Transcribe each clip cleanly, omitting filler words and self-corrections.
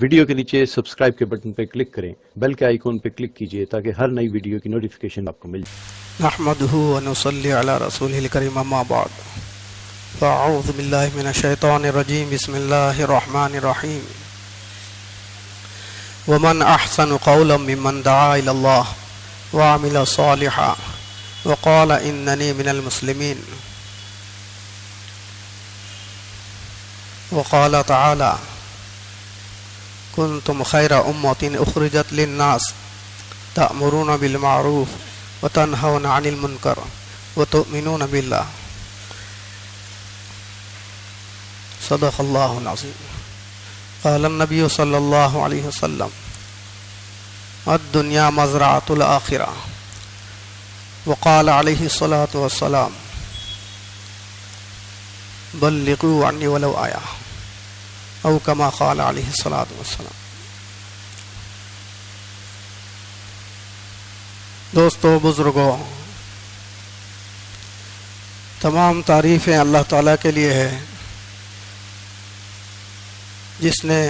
Video के नीचे subscribe के बटन पर क्लिक करें, बेल के आइकॉन पर क्लिक कीजिए ताकि हर नई वीडियो की नोटिफिकेशन आपको मिल जाए। नहमदुहु व नुसल्ली अला रसूलिल करीम अम्मा बाद फ़अऊज़ु बिल्लाहि मिनश शैतानिर रजीम बिस्मिल्लाहिर रहमानिर रहीम वमन अहसनु क़ौलन मिम्मन दआ इलल्लाह व अमिला सालिहन व क़ाला इन्ननी मिनल मुस्लिमीन व क़ाला तआला कुन्तुम खैरा उम्मतिन उखरिजत लिन्नास तअमुरूना बिल मारूफ व तन्हौना अनिल मुनकर व तुमिनूना बिल्लाह सदक़ल्लाहुल अज़ीम। क़ाल नबी सल्लल्लाहु अलैहि वसल्लम अद्दुनिया मज़रअतुल आखिरह व क़ाल अलैहि सलातु वस्सलाम बल्लिगू अन्नी वलौ आया औ कमा क़ाल अलैहि सलातु वस्सलाम। दोस्तों, बुजुर्गों, तमाम तारीफ़ें अल्लाह ताला के लिए है जिसने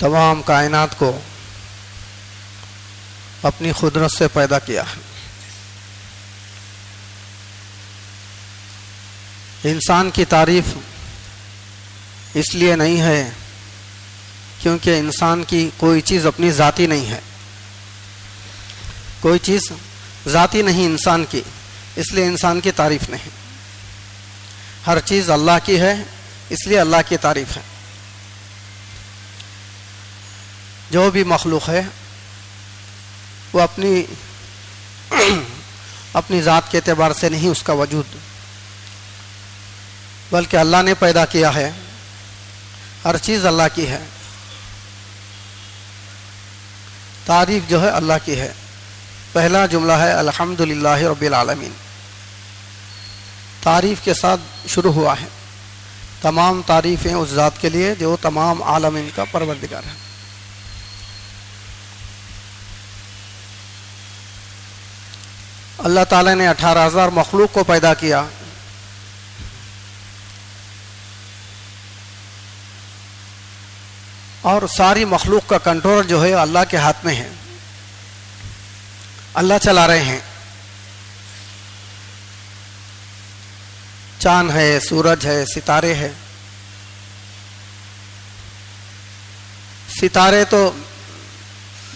तमाम कायनात को अपनी खुदरत से पैदा किया है। इंसान की तारीफ इसलिए नहीं है क्योंकि इंसान की कोई चीज़ अपनी ज़ाती नहीं है, कोई चीज़ ज़ाती नहीं इंसान की, इसलिए इंसान की तारीफ नहीं। हर चीज़ अल्लाह की है, इसलिए अल्लाह की तारीफ है। जो भी मखलूक है वो अपनी ज़ात के एतबार से नहीं उसका वजूद, बल्कि अल्लाह ने पैदा किया है। हर चीज़ अल्लाह की है, तारीफ जो है अल्लाह की है। पहला जुमला है अल्हम्दुलिल्लाहि रब्बिल आलमीन, तारीफ के साथ शुरू हुआ है। तमाम तारीफ़ें उस ज़ात के लिए जो तमाम आलमीन का परवरदिगार है। अल्लाह ताला ने 18,000 मखलूक को पैदा किया। और सारी मखलूक का कंट्रोल जो है अल्लाह के हाथ में है, अल्लाह चला रहे हैं। चांद है, सूरज है, सितारे हैं। सितारे तो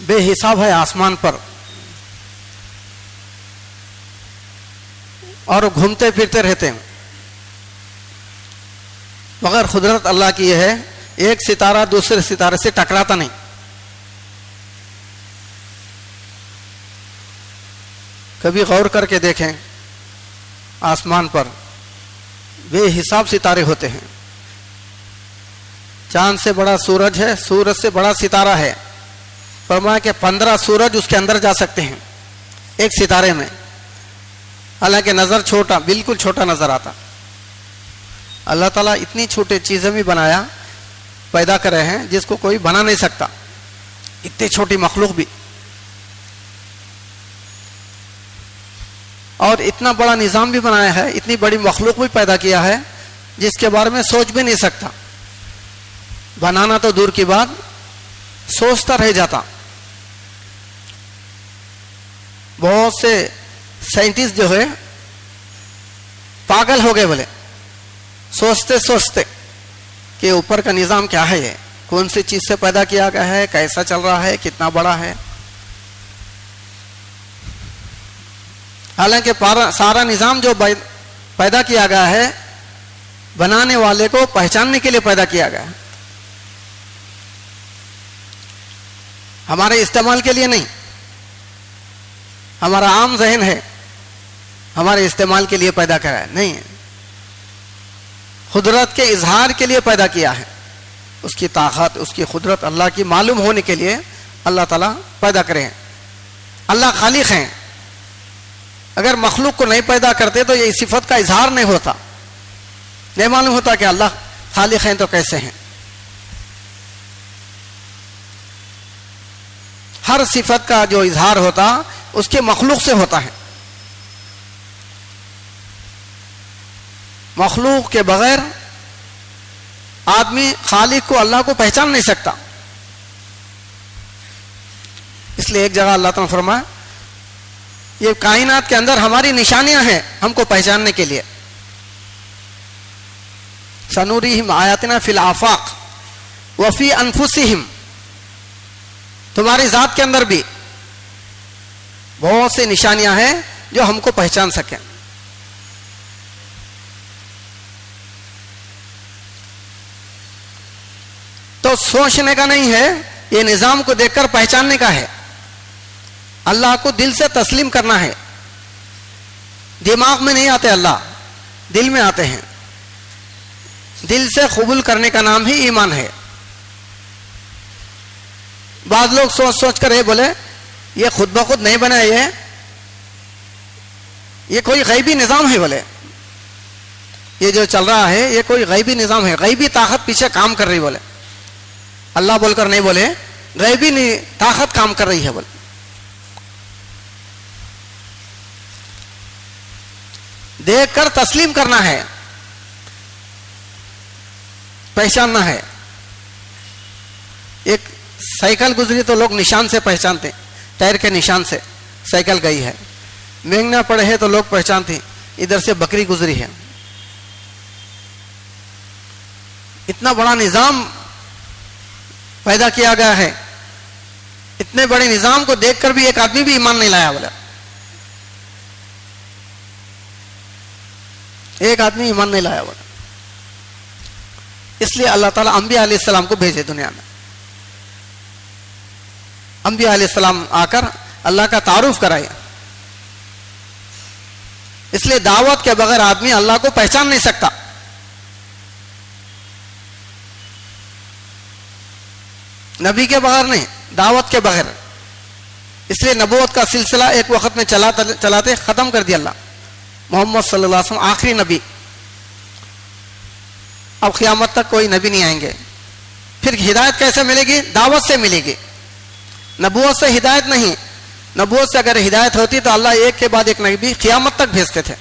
बेहिसाब है आसमान पर और घूमते फिरते रहते हैं, मगर खुदरत अल्लाह की यह है, एक सितारा दूसरे सितारे से टकराता नहीं। कभी गौर करके देखें, आसमान पर बेहिसाब सितारे होते हैं। चांद से बड़ा सूरज है, सूरज से बड़ा सितारा है। फरमाया कि 15 सूरज उसके अंदर जा सकते हैं एक सितारे में, हालांकि नजर छोटा, बिल्कुल छोटा नजर आता। अल्लाह ताला इतनी छोटी चीजें भी बनाया, पैदा कर रहे हैं जिसको कोई बना नहीं सकता, इतनी छोटी मखलूक भी। और इतना बड़ा निज़ाम भी बनाया है, इतनी बड़ी मखलूक भी पैदा किया है जिसके बारे में सोच भी नहीं सकता। बनाना तो दूर की बात, सोचता रह जाता। बहुत से साइंटिस्ट जो है पागल हो गए, बोले सोचते सोचते कि ऊपर का निज़ाम क्या है, ये कौन सी चीज से पैदा किया गया है, कैसा चल रहा है, कितना बड़ा है। हालांकि सारा निज़ाम जो पैदा किया गया है, बनाने वाले को पहचानने के लिए पैदा किया गया है, हमारे इस्तेमाल के लिए नहीं। हमारा आम ज़हन है, हमारे इस्तेमाल के लिए पैदा करा है, नहीं है। खुदरत के इजहार के लिए पैदा किया है। उसकी ताकत, उसकी खुदरत अल्लाह की मालूम होने के लिए अल्लाह ताला पैदा करे हैं। अल्लाह खालिक हैं। अगर मखलूक को नहीं पैदा करते तो ये सिफत का इजहार नहीं होता, नहीं मालूम होता कि अल्लाह खालिक हैं तो कैसे हैं। हर सिफत का जो इजहार होता उसके मखलूक से होता है। मखलूक के बगैर आदमी खालिक को, अल्लाह को पहचान नहीं सकता। इसलिए एक जगह अल्लाह ताला फरमाया, ये कायनात के अंदर हमारी निशानियां हैं हमको पहचानने के लिए। सनूरीहिम आयातिना फिल आफाक वफी अनफुसिहिम, तुम्हारी जात के अंदर भी बहुत सी निशानियां हैं जो हमको पहचान सकें। तो सोचने का नहीं है, ये निजाम को देखकर पहचानने का है। अल्लाह को दिल से तस्लीम करना है। दिमाग में नहीं आते अल्लाह, दिल में आते हैं। दिल से कबूल करने का नाम ही ईमान है। बाद लोग सोच सोच कर ये बोले ये खुद ब खुद नहीं बना, ये कोई गैबी निजाम है। बोले ये जो चल रहा है ये कोई गैबी निजाम है, गैबी ताकत पीछे काम कर रही। बोले अल्लाह बोलकर नहीं बोले, गैबी ताकत काम कर रही है। बोले देखकर तस्लीम करना है, पहचानना है। एक साइकिल गुजरी तो लोग निशान से पहचानते, टायर के निशान से साइकिल गई है। मेघना पड़े है तो लोग पहचानते इधर से बकरी गुजरी है। इतना बड़ा निजाम पैदा किया गया है, इतने बड़े निजाम को देखकर भी एक आदमी भी ईमान नहीं लाया। बोला एक आदमी ईमान नहीं लाया। बोला इसलिए अल्लाह ताला अंबिया अलैहिस्सलाम को भेजे दुनिया में। अंबिया अलैहिस्सलाम आकर अल्लाह का तारुफ कराए। इसलिए दावत के बगैर आदमी अल्लाह को पहचान नहीं सकता। नबी के बगैर नहीं, दावत के बगैर। इसलिए नबूवत का सिलसिला एक वक्त में चलाते खत्म कर दिया अल्लाह। मोहम्मद सल्लल्लाहु अलैहि वसल्लम आखिरी नबी, अब क़यामत तक कोई नबी नहीं आएंगे। फिर हिदायत कैसे मिलेगी? दावत से मिलेगी, नबूवत से हिदायत नहीं। नबूवत से अगर हिदायत होती तो अल्लाह एक के बाद एक नबी क़यामत तक भेजते थे।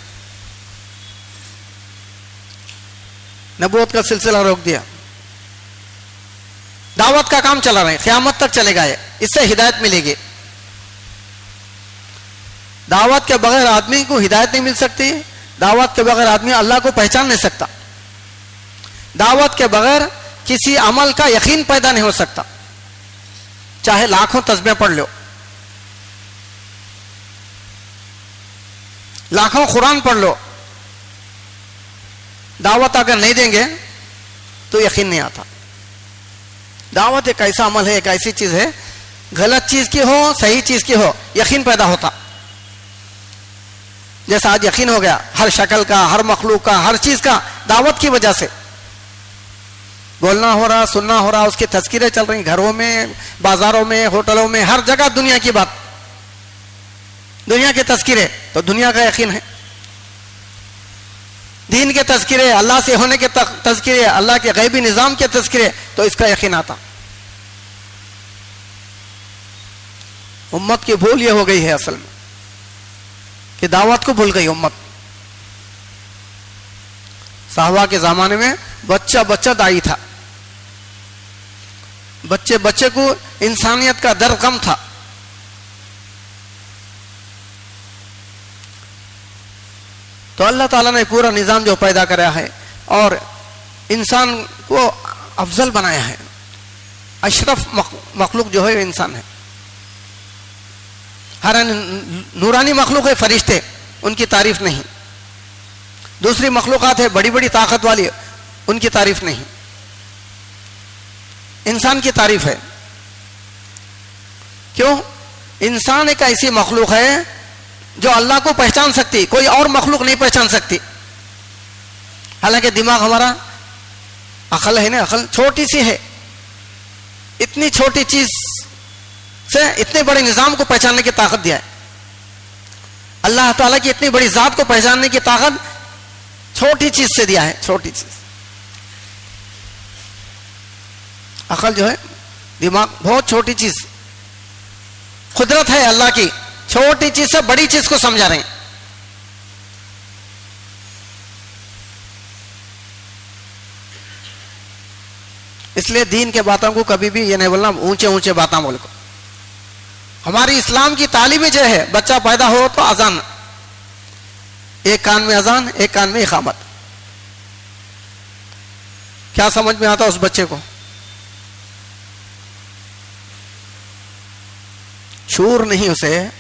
नबूवत का सिलसिला रोक दिया, दावत का काम चला रहे हैं, क़यामत तक चलेगा ये, इससे हिदायत मिलेगी। दावत के बगैर आदमी को हिदायत नहीं मिल सकती। दावत के बगैर आदमी अल्लाह को पहचान नहीं सकता। दावत के बगैर किसी अमल का यकीन पैदा नहीं हो सकता, चाहे लाखों तस्बीह पढ़ लो, लाखों कुरान पढ़ लो, दावत अगर नहीं देंगे तो यकीन नहीं आता। दावत एक ऐसा अमल है, एक ऐसी चीज है, गलत चीज की हो सही चीज की हो यकीन पैदा होता। जैसा आज यकीन हो गया हर शक्ल का, हर मखलूक का, हर चीज का दावत की वजह से बोलना हो रहा, सुनना हो रहा, उसकी तस्कीरें चल रही घरों में, बाजारों में, होटलों में, हर जगह दुनिया की बात, दुनिया की तस्कीरें, तो दुनिया का यकीन है। दीन के तस्कीरे, अल्लाह से होने के तस्कीरे, अल्लाह के गैबी निजाम के तस्कीरे, तो इसका यकीन आता। उम्मत की भूल ये हो गई है असल में कि दावत को भूल गई उम्मत। साहबा के जमाने में बच्चा बच्चा दाई था, बच्चे बच्चे को इंसानियत का दर्द कम था। तो अल्लाह ताला ने पूरा निजाम जो पैदा कराया है और इंसान को अफजल बनाया है। अशरफ मखलूक जो है इंसान है। हर नूरानी मखलूक है, फरिश्ते, उनकी तारीफ नहीं। दूसरी मखलूकात है बड़ी बड़ी ताकत वाली, उनकी तारीफ नहीं। इंसान की तारीफ है। क्यों? इंसान एक ऐसी मखलूक है जो अल्लाह को पहचान सकती, कोई और मखलूक नहीं पहचान सकती। हालांकि दिमाग हमारा, अकल है ना, अकल छोटी सी है। इतनी छोटी चीज से इतने बड़े निजाम को पहचानने की ताकत दिया है। अल्लाह ताला की इतनी बड़ी जात को पहचानने की ताकत छोटी चीज से दिया है। छोटी चीज, अकल जो है, दिमाग बहुत छोटी चीज, कुदरत है अल्लाह की, छोटी चीज से बड़ी चीज को समझा रहे हैं। इसलिए दीन के बातों को कभी भी ये नहीं बोलना ऊंचे ऊंचे बातें बोल को। हमारी इस्लाम की तालीम जो है, बच्चा पैदा हो तो अजान, एक कान में अजान, एक कान में इकामत। क्या समझ में आता उस बच्चे को? शूर नहीं, उसे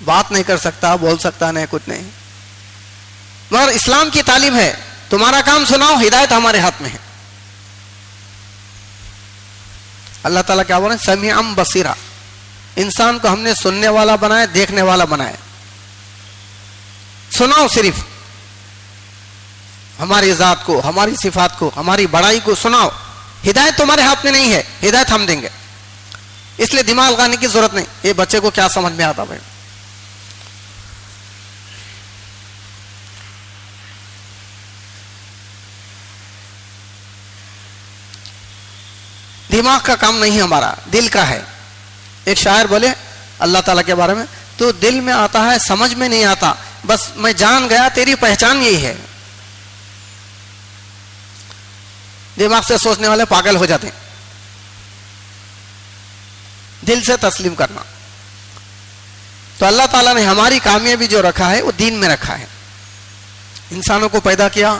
बात नहीं कर सकता, बोल सकता नहीं, कुछ नहीं, मगर इस्लाम की तालीम है। तुम्हारा काम सुनाओ, हिदायत हमारे हाथ में है। अल्लाह ताला क्या बोले? समीअम बसीरा। इंसान को हमने सुनने वाला बनाया, देखने वाला बनाया। सुनाओ, सिर्फ हमारी जात को, हमारी सिफात को, हमारी बड़ाई को सुनाओ। हिदायत तुम्हारे हाथ में नहीं है, हिदायत हम देंगे। इसलिए दिमाग लगाने की जरूरत नहीं। ये बच्चे को क्या समझ में आता भाई? दिमाग का काम नहीं हमारा, दिल का है। एक शायर बोले अल्लाह ताला के बारे में, तो दिल में आता है, समझ में नहीं आता, बस मैं जान गया तेरी पहचान यही है। दिमाग से सोचने वाले पागल हो जाते हैं। दिल से तस्लीम करना। तो अल्लाह ताला ने हमारी कामयाबी जो रखा है वो दीन में रखा है। इंसानों को पैदा किया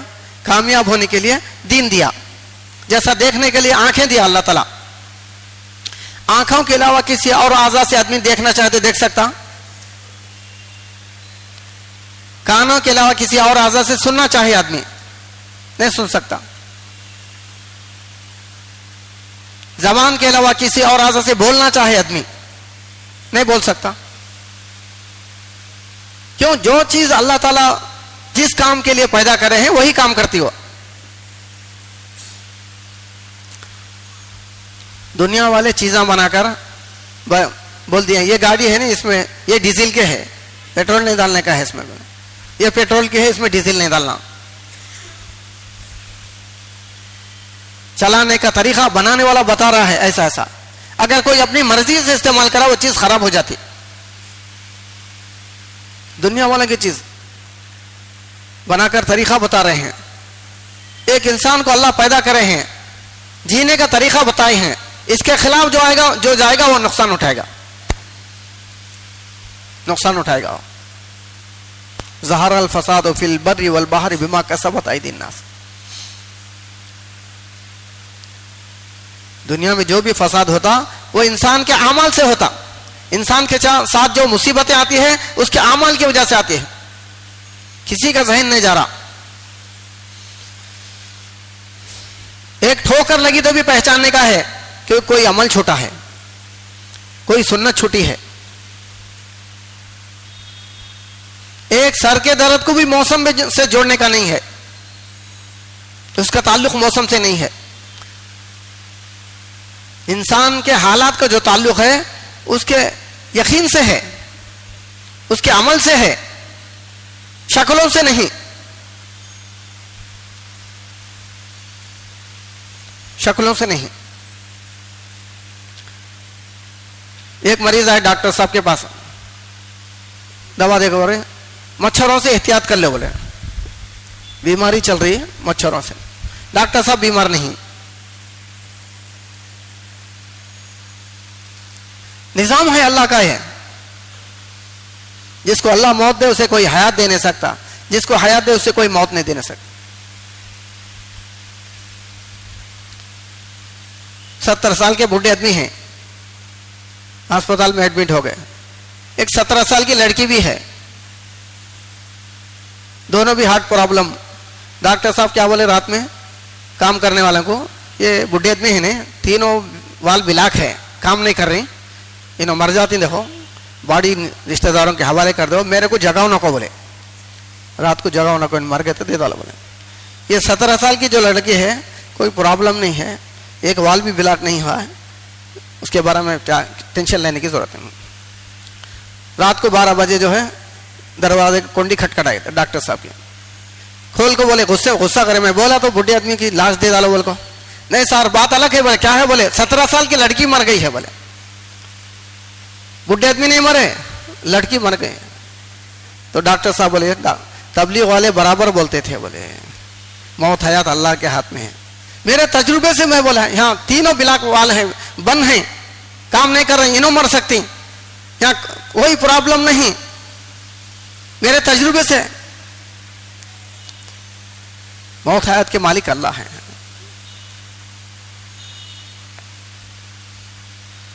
कामयाब होने के लिए, दीन दिया। जैसा देखने के लिए आंखें दिया अल्लाह ताला, आंखों के अलावा किसी और आज़ा से आदमी देखना चाहे तो देख सकता। कानों के अलावा किसी और आज़ा से सुनना चाहे आदमी नहीं सुन सकता। जबान के अलावा किसी और आज़ा से बोलना चाहे आदमी नहीं बोल सकता। क्यों? जो चीज अल्लाह ताला जिस काम के लिए पैदा करे हैं वही काम करती हो। दुनिया वाले चीजें बनाकर बोल दिया ये गाड़ी है ना, इसमें ये डीजल के है, पेट्रोल नहीं डालने का है इसमें, ये पेट्रोल के है, इसमें डीजल नहीं डालना। चलाने का तरीका बनाने वाला बता रहा है ऐसा ऐसा। अगर कोई अपनी मर्जी से इस्तेमाल करा वो चीज खराब हो जाती। दुनिया वाले की चीज बनाकर तरीका बता रहे हैं। एक इंसान को अल्लाह पैदा करे हैं, जीने का तरीका बताए हैं, इसके खिलाफ जो आएगा जो जाएगा वो नुकसान उठाएगा, नुकसान उठाएगा। ज़हर अल फसाद फिल बर्रि वल बहरि बिमा कसबत अयदीन नास। दुनिया में जो भी फसाद होता वो इंसान के अमाल से होता। इंसान के साथ जो मुसीबतें आती है उसके अमाल की वजह से आती है, किसी का जहन नहीं जा रहा। एक ठोकर लगी तो भी पहचानने का है कि कोई अमल छोटा है, कोई सुन्नत छूटी है। एक सर के दर्द को भी मौसम से जोड़ने का नहीं है, उसका ताल्लुक मौसम से नहीं है। इंसान के हालात का जो ताल्लुक है उसके यकीन से है, उसके अमल से है, शक्लों से नहीं। शक्लों से नहीं। एक मरीज आए डॉक्टर साहब के पास, दवा देकर बोले मच्छरों से एहतियात कर ले, बोले बीमारी चल रही है मच्छरों से। डॉक्टर साहब बीमार नहीं, निजाम है अल्लाह का है। जिसको अल्लाह मौत दे उसे कोई हयात दे नहीं सकता, जिसको हयात दे उसे कोई मौत नहीं देने सकता। 70 साल के बूढ़े आदमी हैं, अस्पताल में एडमिट हो गए। एक 17 साल की लड़की भी है, दोनों भी हार्ट प्रॉब्लम। डॉक्टर साहब क्या बोले रात में काम करने वालों को, ये बूढ़े आदमी है ने, तीनों वाल बिलाक है, काम नहीं कर रही, इन्हों मर जाती, देखो बॉडी रिश्तेदारों के हवाले कर दो, मेरे को जगाओ ना को, बोले रात को जगाओ ना को, मर गए तो दे दो। बोले ये 17 साल की जो लड़की है कोई प्रॉब्लम नहीं है, एक वाल भी ब्लॉक नहीं हुआ है, उसके बारे में टेंशन लेने की जरूरत नहीं। रात को 12 बजे जो है दरवाजे की कुंडी खटखटाई डॉक्टर साहब की, खोल को बोले गुस्सा करे। मैं बोला तो बुढ़े आदमी की लाश दे डालो, बोल को नहीं सर बात अलग है। बोले क्या है? बोले 17 साल की लड़की मर गई है। बोले बुढ़े आदमी नहीं मरे, लड़की मर गई। तो डॉक्टर साहब बोले तबलीग वाले बराबर बोलते थे, बोले मौत हयात अल्लाह के हाथ में है, मेरे तजुर्बे से मैं बोला, यहाँ तीनों बिलाक वाल हैं, बंद हैं, काम नहीं कर रहे, इन्हों मर सकती, यहाँ कोई प्रॉब्लम नहीं, मेरे तजुर्बे से। मौत हयात के मालिक अल्लाह है।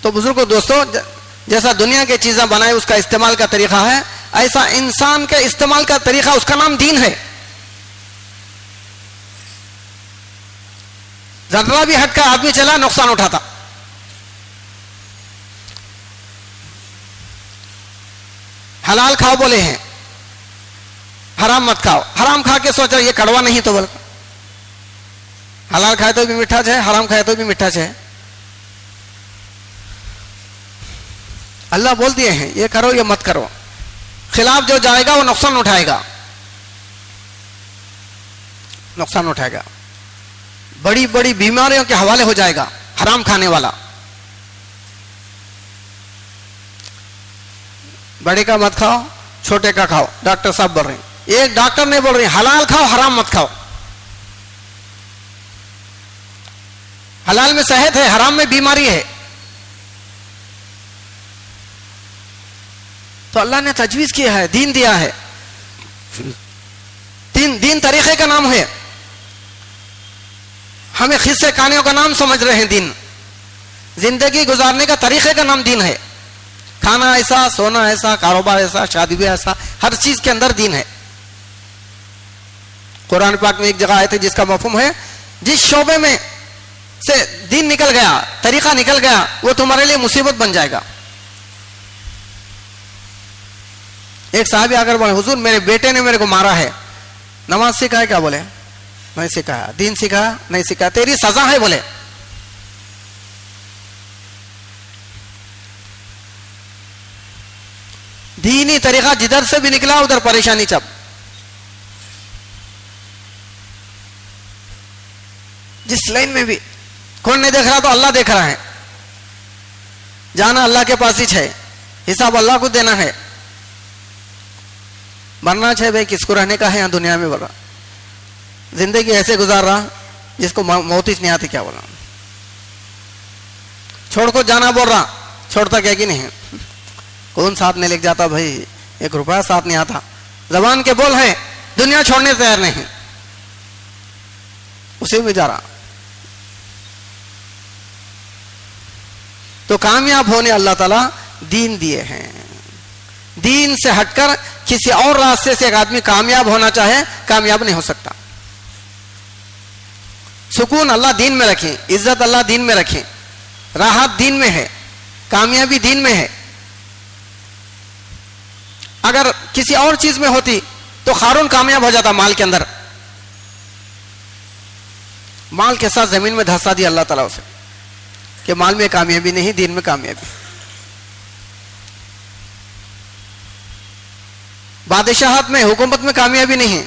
तो बुजुर्गों, दोस्तों, जैसा दुनिया की चीजें बनाए उसका इस्तेमाल का तरीका है, ऐसा इंसान के इस्तेमाल का तरीका, उसका नाम दीन है। जरा भी हटकर आदमी चला, नुकसान उठाता। हलाल खाओ बोले हैं, हराम मत खाओ। हराम खा के सोचा ये कड़वा नहीं तो बोल, हलाल खाए तो भी मीठा है, हराम खाए तो भी मीठा है। अल्लाह बोल दिए हैं ये करो ये मत करो, खिलाफ जो जाएगा वो नुकसान उठाएगा, नुकसान उठाएगा, बड़ी बड़ी बीमारियों के हवाले हो जाएगा हराम खाने वाला। बड़े का मत खाओ, छोटे का खाओ, डॉक्टर साहब बोल रहे हैं। एक डॉक्टर ने बोल रहे हैं हलाल खाओ हराम मत खाओ। हलाल में सेहत है, हराम में बीमारी है। तो अल्लाह ने तजवीज किया है, दीन दिया है। दीन तरीके का नाम है। हमें खिस्से खाने का नाम समझ रहे हैं दीन, जिंदगी गुजारने का तरीके का नाम दीन है। खाना ऐसा, सोना ऐसा, कारोबार ऐसा, शादी भी ऐसा, हर चीज के अंदर दीन है। कुरान पाक में एक जगह आए थे जिसका मफहूम है, जिस शोबे में से दीन निकल गया, तरीका निकल गया, वो तुम्हारे लिए मुसीबत बन जाएगा। एक साहब आकर बोले हुजूर मेरे बेटे ने मेरे को मारा है, नमाज सिखाया क्या? बोले नहीं सिखाया। दीन सिखाया? नहीं सिखाया। तेरी सजा है बोले। दीनी तरीका जिधर से भी निकला उधर परेशानी चप। जिस लाइन में भी कौन नहीं देख रहा तो अल्लाह देख रहा है। जाना अल्लाह के पास ही है, हिसाब अल्लाह को देना है। मरना चाहिए भाई, किसको रहने का है यहाँ दुनिया में। बोला जिंदगी ऐसे गुजार रहा जिसको मौत ही नहीं आती, क्या बोला। छोड़ को जाना बोल रहा, छोड़ता क्या कि नहीं। कौन साथ नहीं लेके जाता भाई, 1 रुपया साथ नहीं आता। जबान के बोल है, दुनिया छोड़ने तैयार नहीं, उसी में जा रहा। तो कामयाब होने अल्लाह ताला दीन दिए हैं। दीन से हटकर किसी और रास्ते से एक आदमी कामयाब होना चाहे, कामयाब नहीं हो सकता। सुकून अल्लाह दीन में रखें, इज्जत अल्लाह दीन में रखें, राहत दीन में है, कामयाबी दीन में है। अगर किसी और चीज में होती तो खारून कामयाब हो जाता माल के अंदर। माल के साथ जमीन में धंसा दिया अल्लाह ताला उसे कि माल में कामयाबी नहीं, दीन में कामयाबी। बादशाहत में, हुकूमत में कामयाबी नहीं,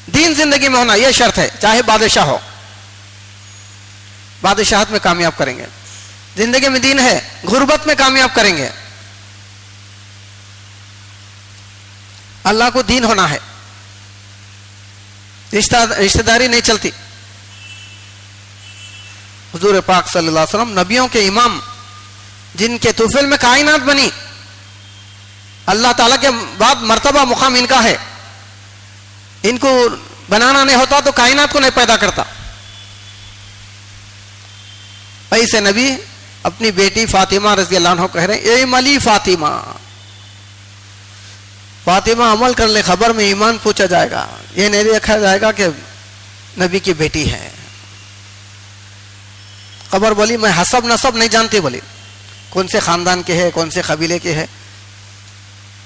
दीन जिंदगी में होना यह शर्त है। चाहे बादशाह हो, बादशाहत में कामयाब करेंगे। जिंदगी में दीन है, गुर्बत में कामयाब करेंगे। अल्लाह को दीन होना है, रिश्तेदारी नहीं चलती। हुजूर पाक सल्लल्लाहु अलैहि वसल्लम नबियों के इमाम, जिनके तुफिल में कायनात बनी, अल्लाह ताला के बाद मर्तबा मुकाम इनका है। इनको बनाना नहीं होता तो कायनात को नहीं पैदा करता। ऐसे नबी अपनी बेटी फातिमा रज़ी अल्लाह अन्हा कह रहे हैं, ए मली फातिमा, फातिमा अमल कर ले, खबर में ईमान पूछा जाएगा। ये नहीं देखा जाएगा कि नबी की बेटी है। खबर बोली मैं हसब नसब नहीं जानती, बोली कौन से खानदान के है, कौन से कबीले के है,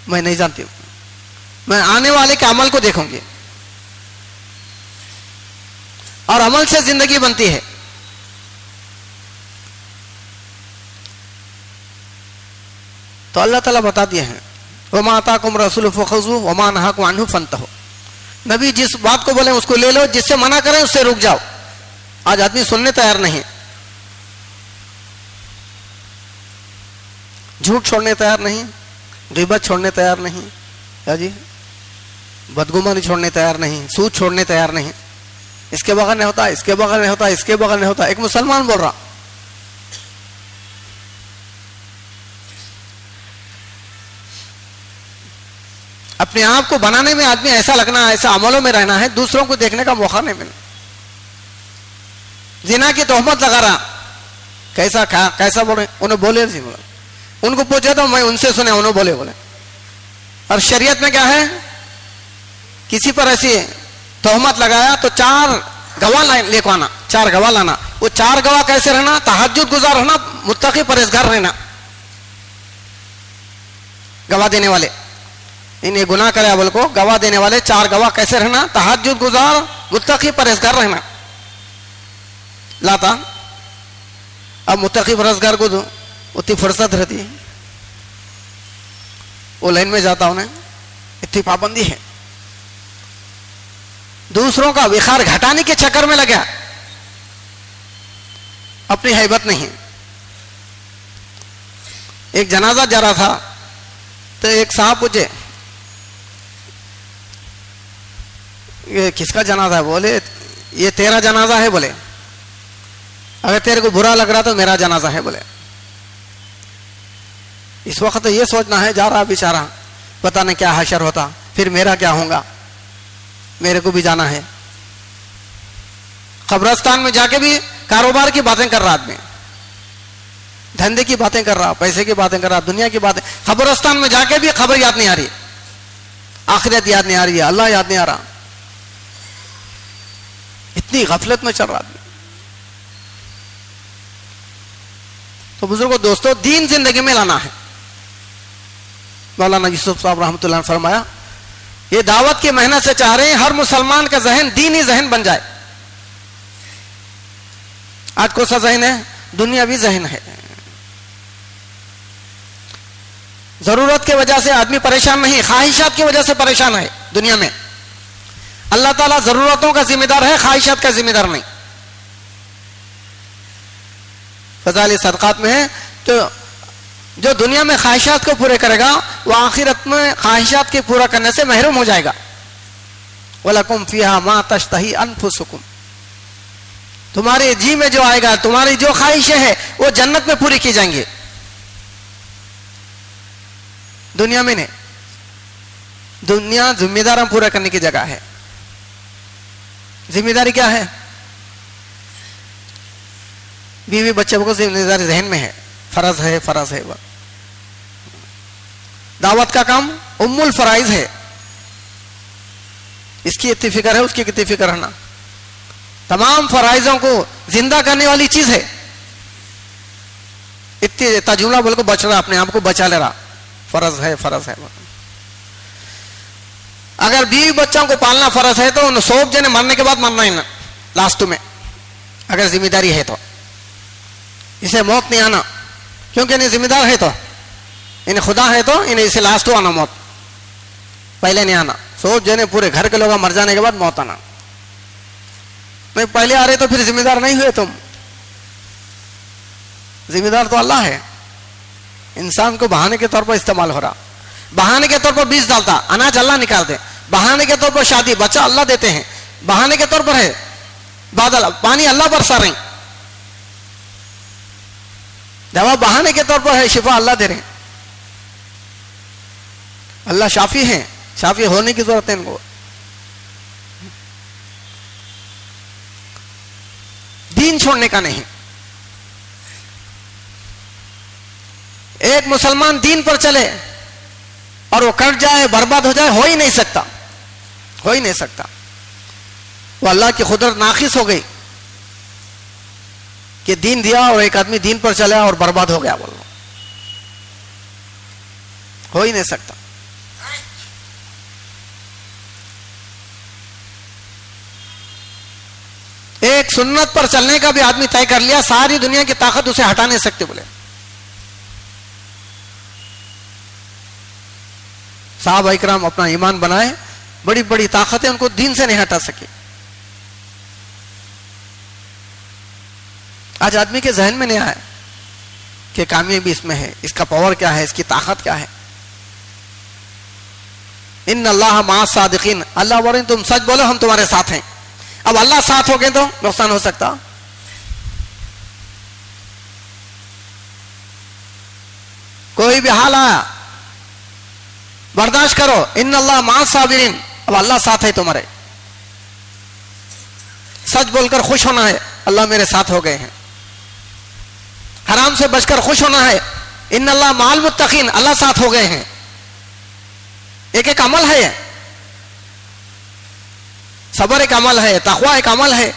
मैं नहीं जानती। मैं आने वाले के अमल को देखूंगी और अमल से जिंदगी बनती है। तो अल्लाह ताला बता दिए हैं, वमा अताकुम रसूलु फखुज़ू वमा नहाकुम अन्हु फंतहु। नबी जिस बात को बोले उसको ले लो, जिससे मना करें उससे रुक जाओ। आज आदमी सुनने तैयार नहीं, झूठ छोड़ने तैयार नहीं, ग़ीबत छोड़ने तैयार नहीं, क्या जी, बदगुमानी छोड़ने तैयार नहीं, सूद छोड़ने तैयार नहीं। इसके बगल नहीं होता, इसके बगल नहीं होता, इसके बगल नहीं होता। एक मुसलमान बोल रहा, अपने आप को बनाने में आदमी ऐसा लगना, ऐसा अमलों में रहना है, दूसरों को देखने का मौका नहीं मिलना। जिना की तोहमत लगा रहा, कैसा बोले, उन्हें बोले, उनको पूछे तो मैं उनसे सुने, उन्होंने बोले। और शरीयत में क्या है, किसी पर ऐसी तोहमत लगाया तो 4 गवाह लेको आना, 4 गवाह लाना। वो 4 गवाह कैसे रहना, तहज्जुद गुजार रहना, मुत्तकी परहेजगार रहना। गवाह देने वाले, इन्हें गुनाह करे बोल को गवाह देने वाले 4 गवाह कैसे रहना, तहज्जुद गुजार, मुत्तकी परहेजगार रहना। लाता अब मुत्तकी परहेजगार को उतनी फुर्सत रहती है, वो लाइन में जाता, उन्हें इतनी पाबंदी है। दूसरों का विखार घटाने के चक्कर में लगा, अपनी हैबत नहीं। एक जनाजा जा रहा था तो एक साहब पूछे, ये किसका जनाजा है? बोले ये तेरा जनाजा है। बोले अगर तेरे को बुरा लग रहा तो मेरा जनाजा है। बोले इस वक्त तो ये सोचना है, जा रहा बेचारा, पता नहीं क्या हशर होता, फिर मेरा क्या होगा, मेरे को भी जाना है। कब्रिस्तान में जाके भी कारोबार की बातें कर रहा आदमी, धंधे की बातें कर रहा, पैसे की बातें कर रहा, दुनिया की बातें। कब्रिस्तान में जाके भी खबर याद नहीं आ रही, आखिरत याद नहीं आ रही है, अल्लाह याद नहीं आ रहा। इतनी गफलत में चल रहा आदमी। तो बुजुर्गों, दोस्तों, दीन जिंदगी में लाना है। मौलाना यूसुफ साहब रहमतुल्लाह ने फरमाया, ये दावत की मेहनत से चाह रहे हैं हर मुसलमान का जहन दीनी जहन बन जाए। आज कौन सा जहन है? दुनियावी जहन है। जरूरत की वजह से आदमी परेशान नहीं, ख्वाहिशात की वजह से परेशान है दुनिया में। अल्लाह ताला जरूरतों का जिम्मेदार है, ख्वाहिशात का जिम्मेदार नहीं। फज़ाइल सदक़ात में है, तो जो दुनिया में ख्वाहिशात को पूरे करेगा वो आखिरत में ख्वाहिशात के पूरा करने से महरूम हो जाएगा। वलकुम फ़ीहा मा तश्तही अनफुसुकुम, तुम्हारे जी में जो आएगा, तुम्हारी जो ख्वाहिशें हैं वो जन्नत में पूरी की जाएंगी, दुनिया में नहीं। दुनिया जिम्मेदार पूरा करने की जगह है। जिम्मेदारी क्या है? बीवी बच्चों को जिम्मेदारी जहन में है, फर्ज है, फर्ज है। वह दावत का काम उम्मुल फराइज है, इसकी इतनी फिक्र है, उसकी कितनी फिक्र रहना। तमाम फराइजों को जिंदा करने वाली चीज है। इतनी तजुला बोल को बच रहा, अपने आप को बचा ले रहा, फर्ज है, फर्ज है। अगर बीवी बच्चों को पालना फर्ज है तो उन 100 जने मरने के बाद मरना ही ना, लास्ट में अगर जिम्मेदारी है तो। इसे मौत नहीं आना, क्योंकि इन्हें जिम्मेदार है तो, इन्हें खुदा है तो इन्हें इसे लास्ट आना, मौत पहले नहीं आना। 100 जने पूरे घर के लोग मर जाने के बाद मौत आना। नहीं पहले आ रहे तो फिर जिम्मेदार नहीं हुए तुम। जिम्मेदार तो अल्लाह है। इंसान को बहाने के तौर पर इस्तेमाल हो रहा, बहाने के तौर पर बीज डालता, अनाज अल्लाह निकाल दे, बहाने के तौर पर शादी बच्चा अल्लाह देते हैं, बहाने के तौर पर है बादल पानी अल्लाह बरसा रहे, दवा बहाने के तौर पर है, शिफा अल्लाह दे रहे हैं। अल्लाह शाफी है, शाफी होने की जरूरत है इनको। दीन छोड़ने का नहीं। एक मुसलमान दीन पर चले और वो कट जाए, बर्बाद हो जाए, हो ही नहीं सकता, हो ही नहीं सकता। वो अल्लाह की खुदरत नाखिस हो गई कि दीन दिया और एक आदमी दीन पर चला और बर्बाद हो गया, बोलो, हो ही नहीं सकता। एक सुन्नत पर चलने का भी आदमी तय कर लिया, सारी दुनिया की ताकत उसे हटा नहीं सकते। बोले साहब इकराम अपना ईमान बनाए, बड़ी बड़ी ताकतें उनको दीन से नहीं हटा सके। आज आदमी के जहन में नहीं आया कि कामयाबी इसमें है, इसका पावर क्या है, इसकी ताकत क्या है। इन्ना अल्लाह मा सादिकीन, अल्लाह बोले तुम सच बोलो हम तुम्हारे साथ हैं। अब अल्लाह साथ हो गए तो नुकसान हो सकता। कोई भी हाल आया बर्दाश्त करो, इन अल्लाह मा साबिरीन, अब अल्लाह साथ है तुम्हारे। सच बोलकर खुश होना है, अल्लाह मेरे साथ हो गए हैं। हराम से बचकर खुश होना है, इन अल्लाह माल मुत्तकीन, अल्लाह साथ हो गए हैं। एक एक अमल है, सबर एक अमल है, तक़वा एक अमल है,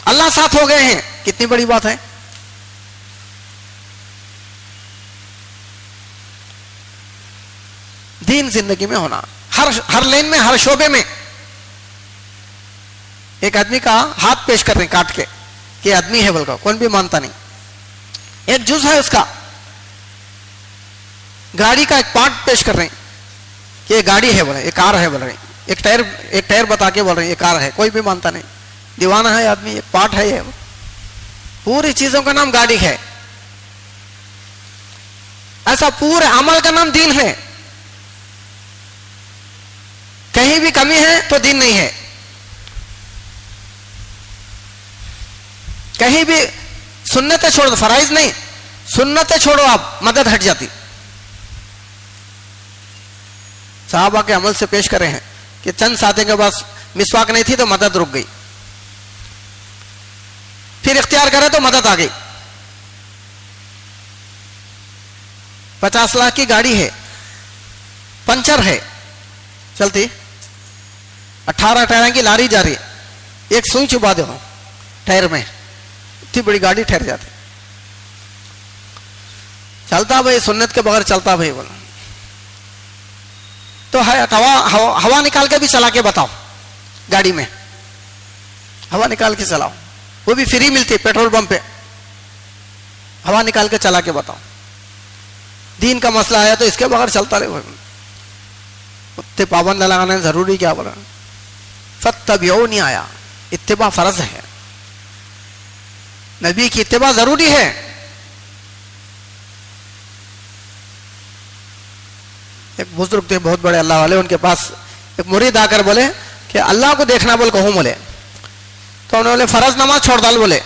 अल्लाह साथ हो गए हैं, कितनी बड़ी बात है। दीन जिंदगी में होना, हर लेन में, हर शोबे में। एक आदमी का हाथ पेश कर रहे हैं काट के कि आदमी है बोलकर, कौन भी मानता नहीं। एक जुज है उसका, गाड़ी का एक पार्ट पेश कर रहे हैं कि ये गाड़ी है बोल रहे, ये कार है बोल रहे, एक टायर बता के बोल रहे ये कार है, कोई भी मानता नहीं। दीवाना है आदमी, एक पार्ट है ये, पूरी चीजों का नाम गाड़ी है। ऐसा पूरे अमल का नाम दीन है। कहीं भी कमी है तो दीन नहीं है, कहीं भी सुन्नतें छोड़ दो, फराइज नहीं, सुन्नतें छोड़ो आप, मदद हट जाती। साहबा के अमल से पेश करे हैं कि चंद साथियों के पास मिसवाक नहीं थी तो मदद रुक गई, फिर इख्तियार करे तो मदद आ गई। 50 लाख की गाड़ी है, पंचर है चलती, 18 टायरों की लारी जा रही है, एक सुई चुबा दो टायर में, इतनी बड़ी गाड़ी ठहर जाती। चलता भाई, सुन्नत के बगैर चलता भाई बोलो तो है। हवा निकाल के भी चला के बताओ, गाड़ी में हवा निकाल के चलाओ, वो भी फ्री मिलती है पेट्रोल पंप पे, हवा निकाल के चला के बताओ। दीन का मसला है तो इसके बगैर चलता रहे, उतने पाबंद लगाना जरूरी क्या बोला। फत्तबिऊ नहीं आया, इत्तिबा फर्ज है, नबी की इत्तिबा जरूरी है। एक बुजुर्ग थे बहुत बड़े अल्लाह वाले, उनके पास एक मुरीद आकर बोले कि अल्लाह को देखना बोल कहूं बोले, तो उन्होंने बोले फर्ज नमाज छोड़ डाल बोले।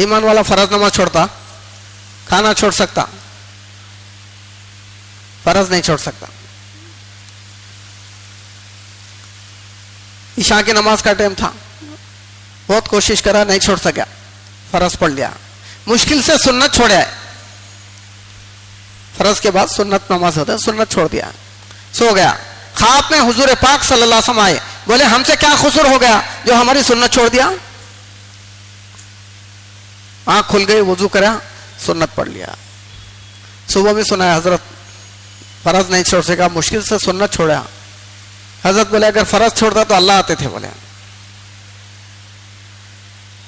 ईमान वाला फर्ज नमाज छोड़ता, खाना छोड़ सकता, फर्ज नहीं छोड़ सकता। ईशा की नमाज का टाइम था, बहुत कोशिश करा, नहीं छोड़ सका, फर्ज पढ़ लिया, मुश्किल से सुन्नत छोड़ा है। फर्ज के बाद सुन्नत नमाज होता है, सुन्नत छोड़ दिया, सो गया। ख्वाब में हुजूर पाक सल्लल्लाहु अलैहि वसल्लम आए, बोले हमसे क्या कसूर हो गया जो हमारी सुन्नत छोड़ दिया। आंख खुल गई, वुजू करा, सुन्नत पढ़ लिया। सुबह में सुना है हजरत फर्ज नहीं छोड़ सका, मुश्किल से सुन्नत छोड़ा। हजरत बोले अगर फर्ज छोड़ता तो अल्लाह आते थे। बोले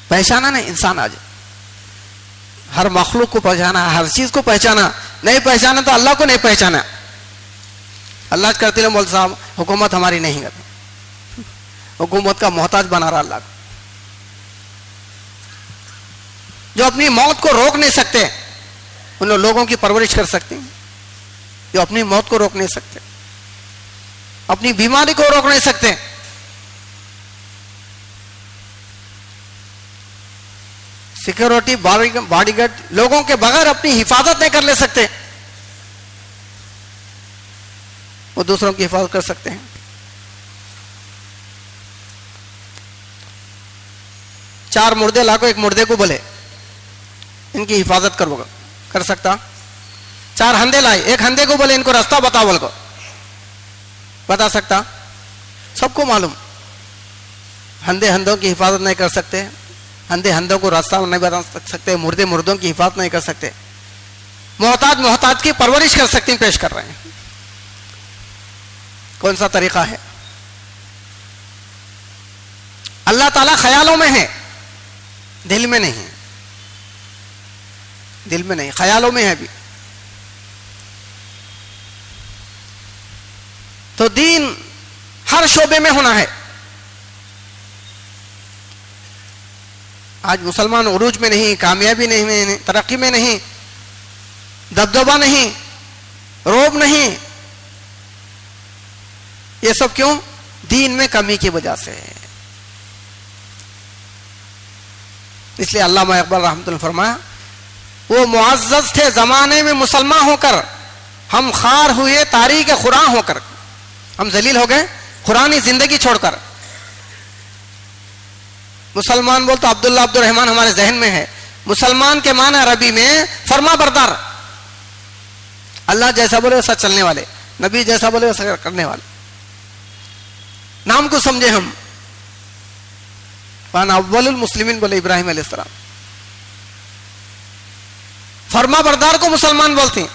पहचाना नहीं इंसान, आज हर मखलूक को पहचाना, हर चीज को पहचाना, नहीं पहचाना तो अल्लाह को नहीं पहचाना। अल्लाह करते हैं मौलवी साहब, हुकूमत हमारी नहीं करती, हुकूमत का मोहताज बना रहा अल्लाह। जो अपनी मौत को रोक नहीं सकते उन लोगों की परवरिश कर सकते हैं, जो अपनी मौत को रोक नहीं सकते, अपनी बीमारी को रोक नहीं सकते। सिक्योरिटी बॉडीगार्ड लोगों के बगैर अपनी हिफाजत नहीं कर ले सकते, वो दूसरों की हिफाजत कर सकते हैं। चार मुर्दे लाको, एक मुर्दे को बोले इनकी हिफाजत करो, कर सकता। चार हंधे लाए, एक हंधे को बोले इनको रास्ता बताओ, बोल को बता सकता। सबको मालूम हंधे हंधों की हिफाजत नहीं कर सकते, अंधे अंधों को रास्ता नहीं बता सकते, मुर्दे मुर्दों की हिफाजत नहीं कर सकते, मोहताज मोहताज की परवरिश कर सकते हैं, पेश कर रहे हैं। कौन सा तरीका है? अल्लाह ताला ख्यालों में है, दिल में नहीं, दिल में नहीं, ख्यालों में है भी। तो दीन हर शोबे में होना है। आज मुसलमान उरूज में नहीं, कामयाबी नहीं, तरक्की में नहीं, दबदबा नहीं, रोब नहीं, ये सब क्यों? दीन में कमी की वजह से। इसलिए अल्लामा इकबाल रहमतुल्लाह फरमाया, वो मुअज़्ज़ज़ थे जमाने में मुसलमान होकर, हम खार हुए तारीख खुरान होकर, हम जलील हो गए खुरानी जिंदगी छोड़कर। मुसलमान बोल तो अब्दुल्ला अब्दुल रहमान हमारे जहन में है। मुसलमान के माना अरबी में फरमा बरदार, अल्लाह जैसा बोले वैसा चलने वाले, नबी जैसा बोले वैसा करने वाले। नाम को समझे हम, अव्वलुल मुस्लिमीन बोले इब्राहिम अलैहिस्सलाम। फरमा बरदार को मुसलमान बोलते हैं,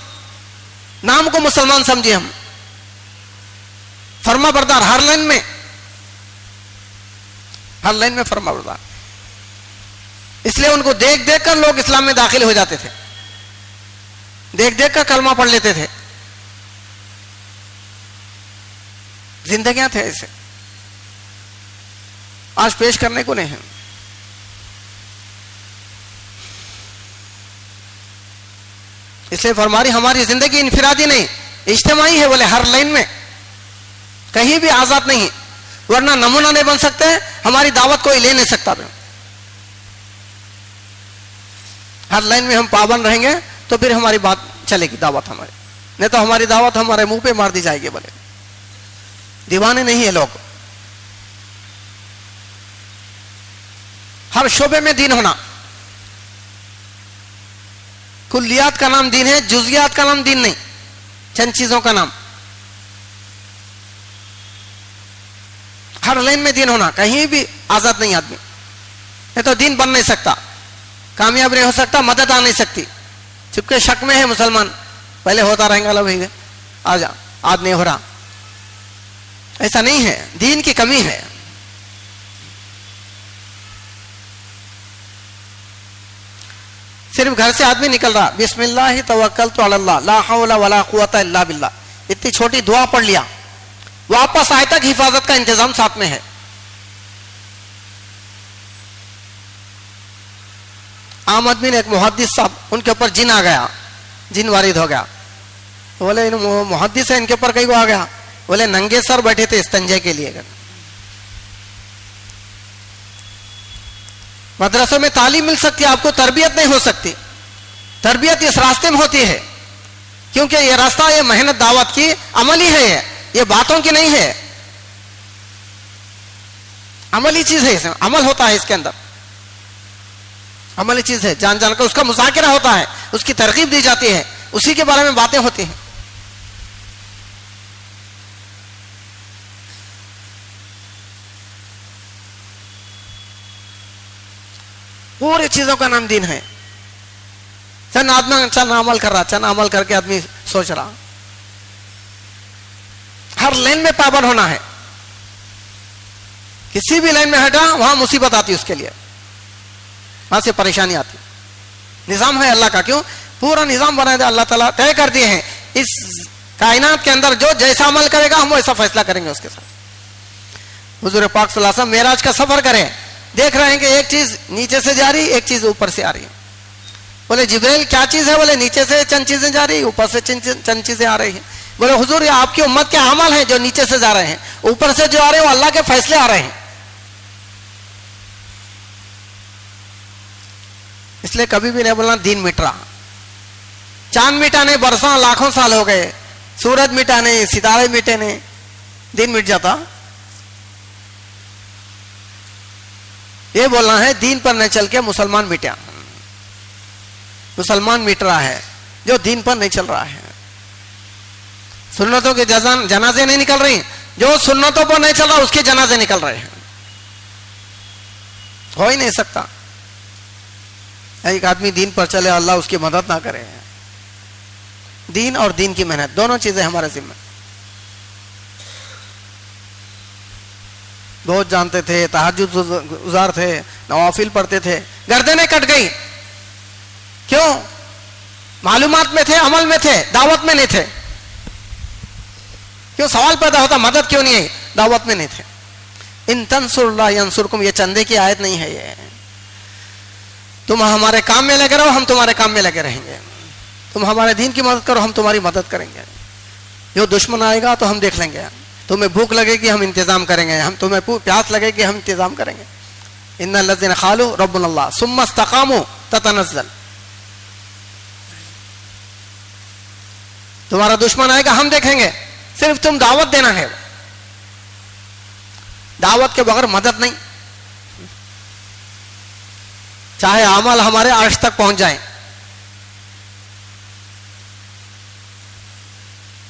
नाम को मुसलमान समझे हम। फरमा बरदार हर लाइन में फरमा बरदार। इसलिए उनको देख देख कर लोग इस्लाम में दाखिल हो जाते थे, देख देख कर कलमा पढ़ लेते थे। जिंदगियां थे ऐसे, आज पेश करने को नहीं है। इसलिए फरमारी हमारी जिंदगी इनफिरादी नहीं, इज्तिमाई है। बोले हर लाइन में कहीं भी आजाद नहीं, वरना नमूना नहीं बन सकते, हमारी दावत कोई ले नहीं सकता। हर लाइन में हम पाबंद रहेंगे तो फिर हमारी बात चलेगी, दावत हमारी। नहीं तो हमारी दावत हमारे मुंह पे मार दी जाएगी। बोले दीवाने नहीं है लोग। हर शोबे में दीन होना, कुल्लियात का नाम दीन है, जुजियात का नाम दीन नहीं, चंद चीजों का नाम। हर लाइन में दीन होना, कहीं भी आजाद नहीं आदमी। नहीं तो दीन बन नहीं सकता, कामयाब नहीं हो सकता, मदद आ नहीं सकती। चुपके शक में है मुसलमान, पहले होता रहेगा, लो भाई आज नहीं हो रहा। ऐसा नहीं है, दीन की कमी है। सिर्फ घर से आदमी निकल रहा, बिस्मिल्लाह तवक्कलतु अलल्लाह ला हौला वला कुव्वता इल्ला बिल्लाह, इतनी छोटी दुआ पढ़ लिया, वापस आए तक हिफाजत का इंतजाम साथ में है। आम आदमी ने, एक मुहद्दिस साहब, उनके ऊपर जिन आ गया, जिन वारिद हो गया। बोले मुहद्दिस है, इनके ऊपर कहीं को आ गया। बोले नंगे सर बैठे थे इस्तंजे के लिए। मदरसों में तालीम मिल सकती है, आपको तरबियत नहीं हो सकती। तरबियत इस रास्ते में होती है, क्योंकि ये रास्ता, ये मेहनत दावत की अमली है, ये बातों की नहीं है, अमली चीज है। इसमें अमल होता है, इसके अंदर अमली चीज है। जान जान कर उसका मुज़ाकिरा होता है, उसकी तरकीब दी जाती है, उसी के बारे में बातें होती हैं। पूरी चीजों का नाम दीन है। चंद आदमी चंद अमल कर रहा, चंद अमल करके आदमी सोच रहा। हर लाइन में पाबंद होना है, किसी भी लाइन में हटा वहां मुसीबत आती, उसके लिए वहां से परेशानी आती। निजाम है अल्लाह का, क्यों? पूरा निजाम बनाया था, अल्लाह ताला तय कर दिए हैं। इस कायनात के अंदर जो जैसा अमल करेगा हम वैसा फैसला करेंगे उसके साथ। हुजूर पाक सल्लल्लाहु अलैहि वसल्लम मेराज का सफर करें, देख रहे हैं कि एक चीज नीचे से जा रही, एक चीज ऊपर से आ रही है। बोले जिब्राइल क्या चीज है? बोले नीचे से चंद चीजें जा रही, ऊपर से चंद चीजें आ रही है। बोले हुजूर ये आपकी उम्मत के अमल हैं जो नीचे से जा रहे हैं, ऊपर से जो आ रहे हैं वो अल्लाह के फैसले आ रहे हैं। इसलिए कभी भी नहीं बोलना दीन मिट रहा। चांद मिटा नहीं, बरसों लाखों साल हो गए, सूरज मिटा नहीं, सितारे मिटे नहीं, दिन मिट जाता। ये बोलना है दीन पर नहीं चल के मुसलमान मिटा। मुसलमान मिट रहा है जो दीन पर नहीं चल रहा है। सुन्नतों के जनाजे नहीं निकल रही, जो सुन्नतों पर नहीं चल रहा उसके जनाजे निकल रहे हैं। हो ही नहीं सकता। एक आदमी दीन पर चले, अल्लाह उसकी मदद ना करे। दीन और दीन की मेहनत दोनों चीजें हमारे जिम्मे। बहुत जानते थे, तहज्जुद गुजार थे, नवाफिल पढ़ते थे, गर्दनें कट गई। क्यों? मालूमात में थे, अमल में थे, दावत में नहीं थे। क्यों? सवाल पैदा होता मदद क्यों नहीं है? दावत में नहीं थे। इन तंसुरुल्लाह यंसुरकुम, ये चंदे की आयत नहीं है। ये तुम हमारे काम में लगे रहो, हम तुम्हारे काम में लगे रहेंगे। तुम हमारे दीन की मदद करो, हम तुम्हारी मदद करेंगे। जो दुश्मन आएगा तो हम देख लेंगे, तुम्हें भूख लगेगी हम इंतजाम करेंगे, हम तुम्हें प्यास लगेगी हम इंतजाम करेंगे। इन्नल लज़ीना क़ालू रब्बुनल्लाह सुम्मा इस्तक़ामू ततनज़्ज़ल। तुम्हारा दुश्मन आएगा हम देखेंगे, सिर्फ तुम दावत देना है, दावत के बगैर मदद नहीं। चाहे अमल हमारे अर्श तक पहुंच जाए,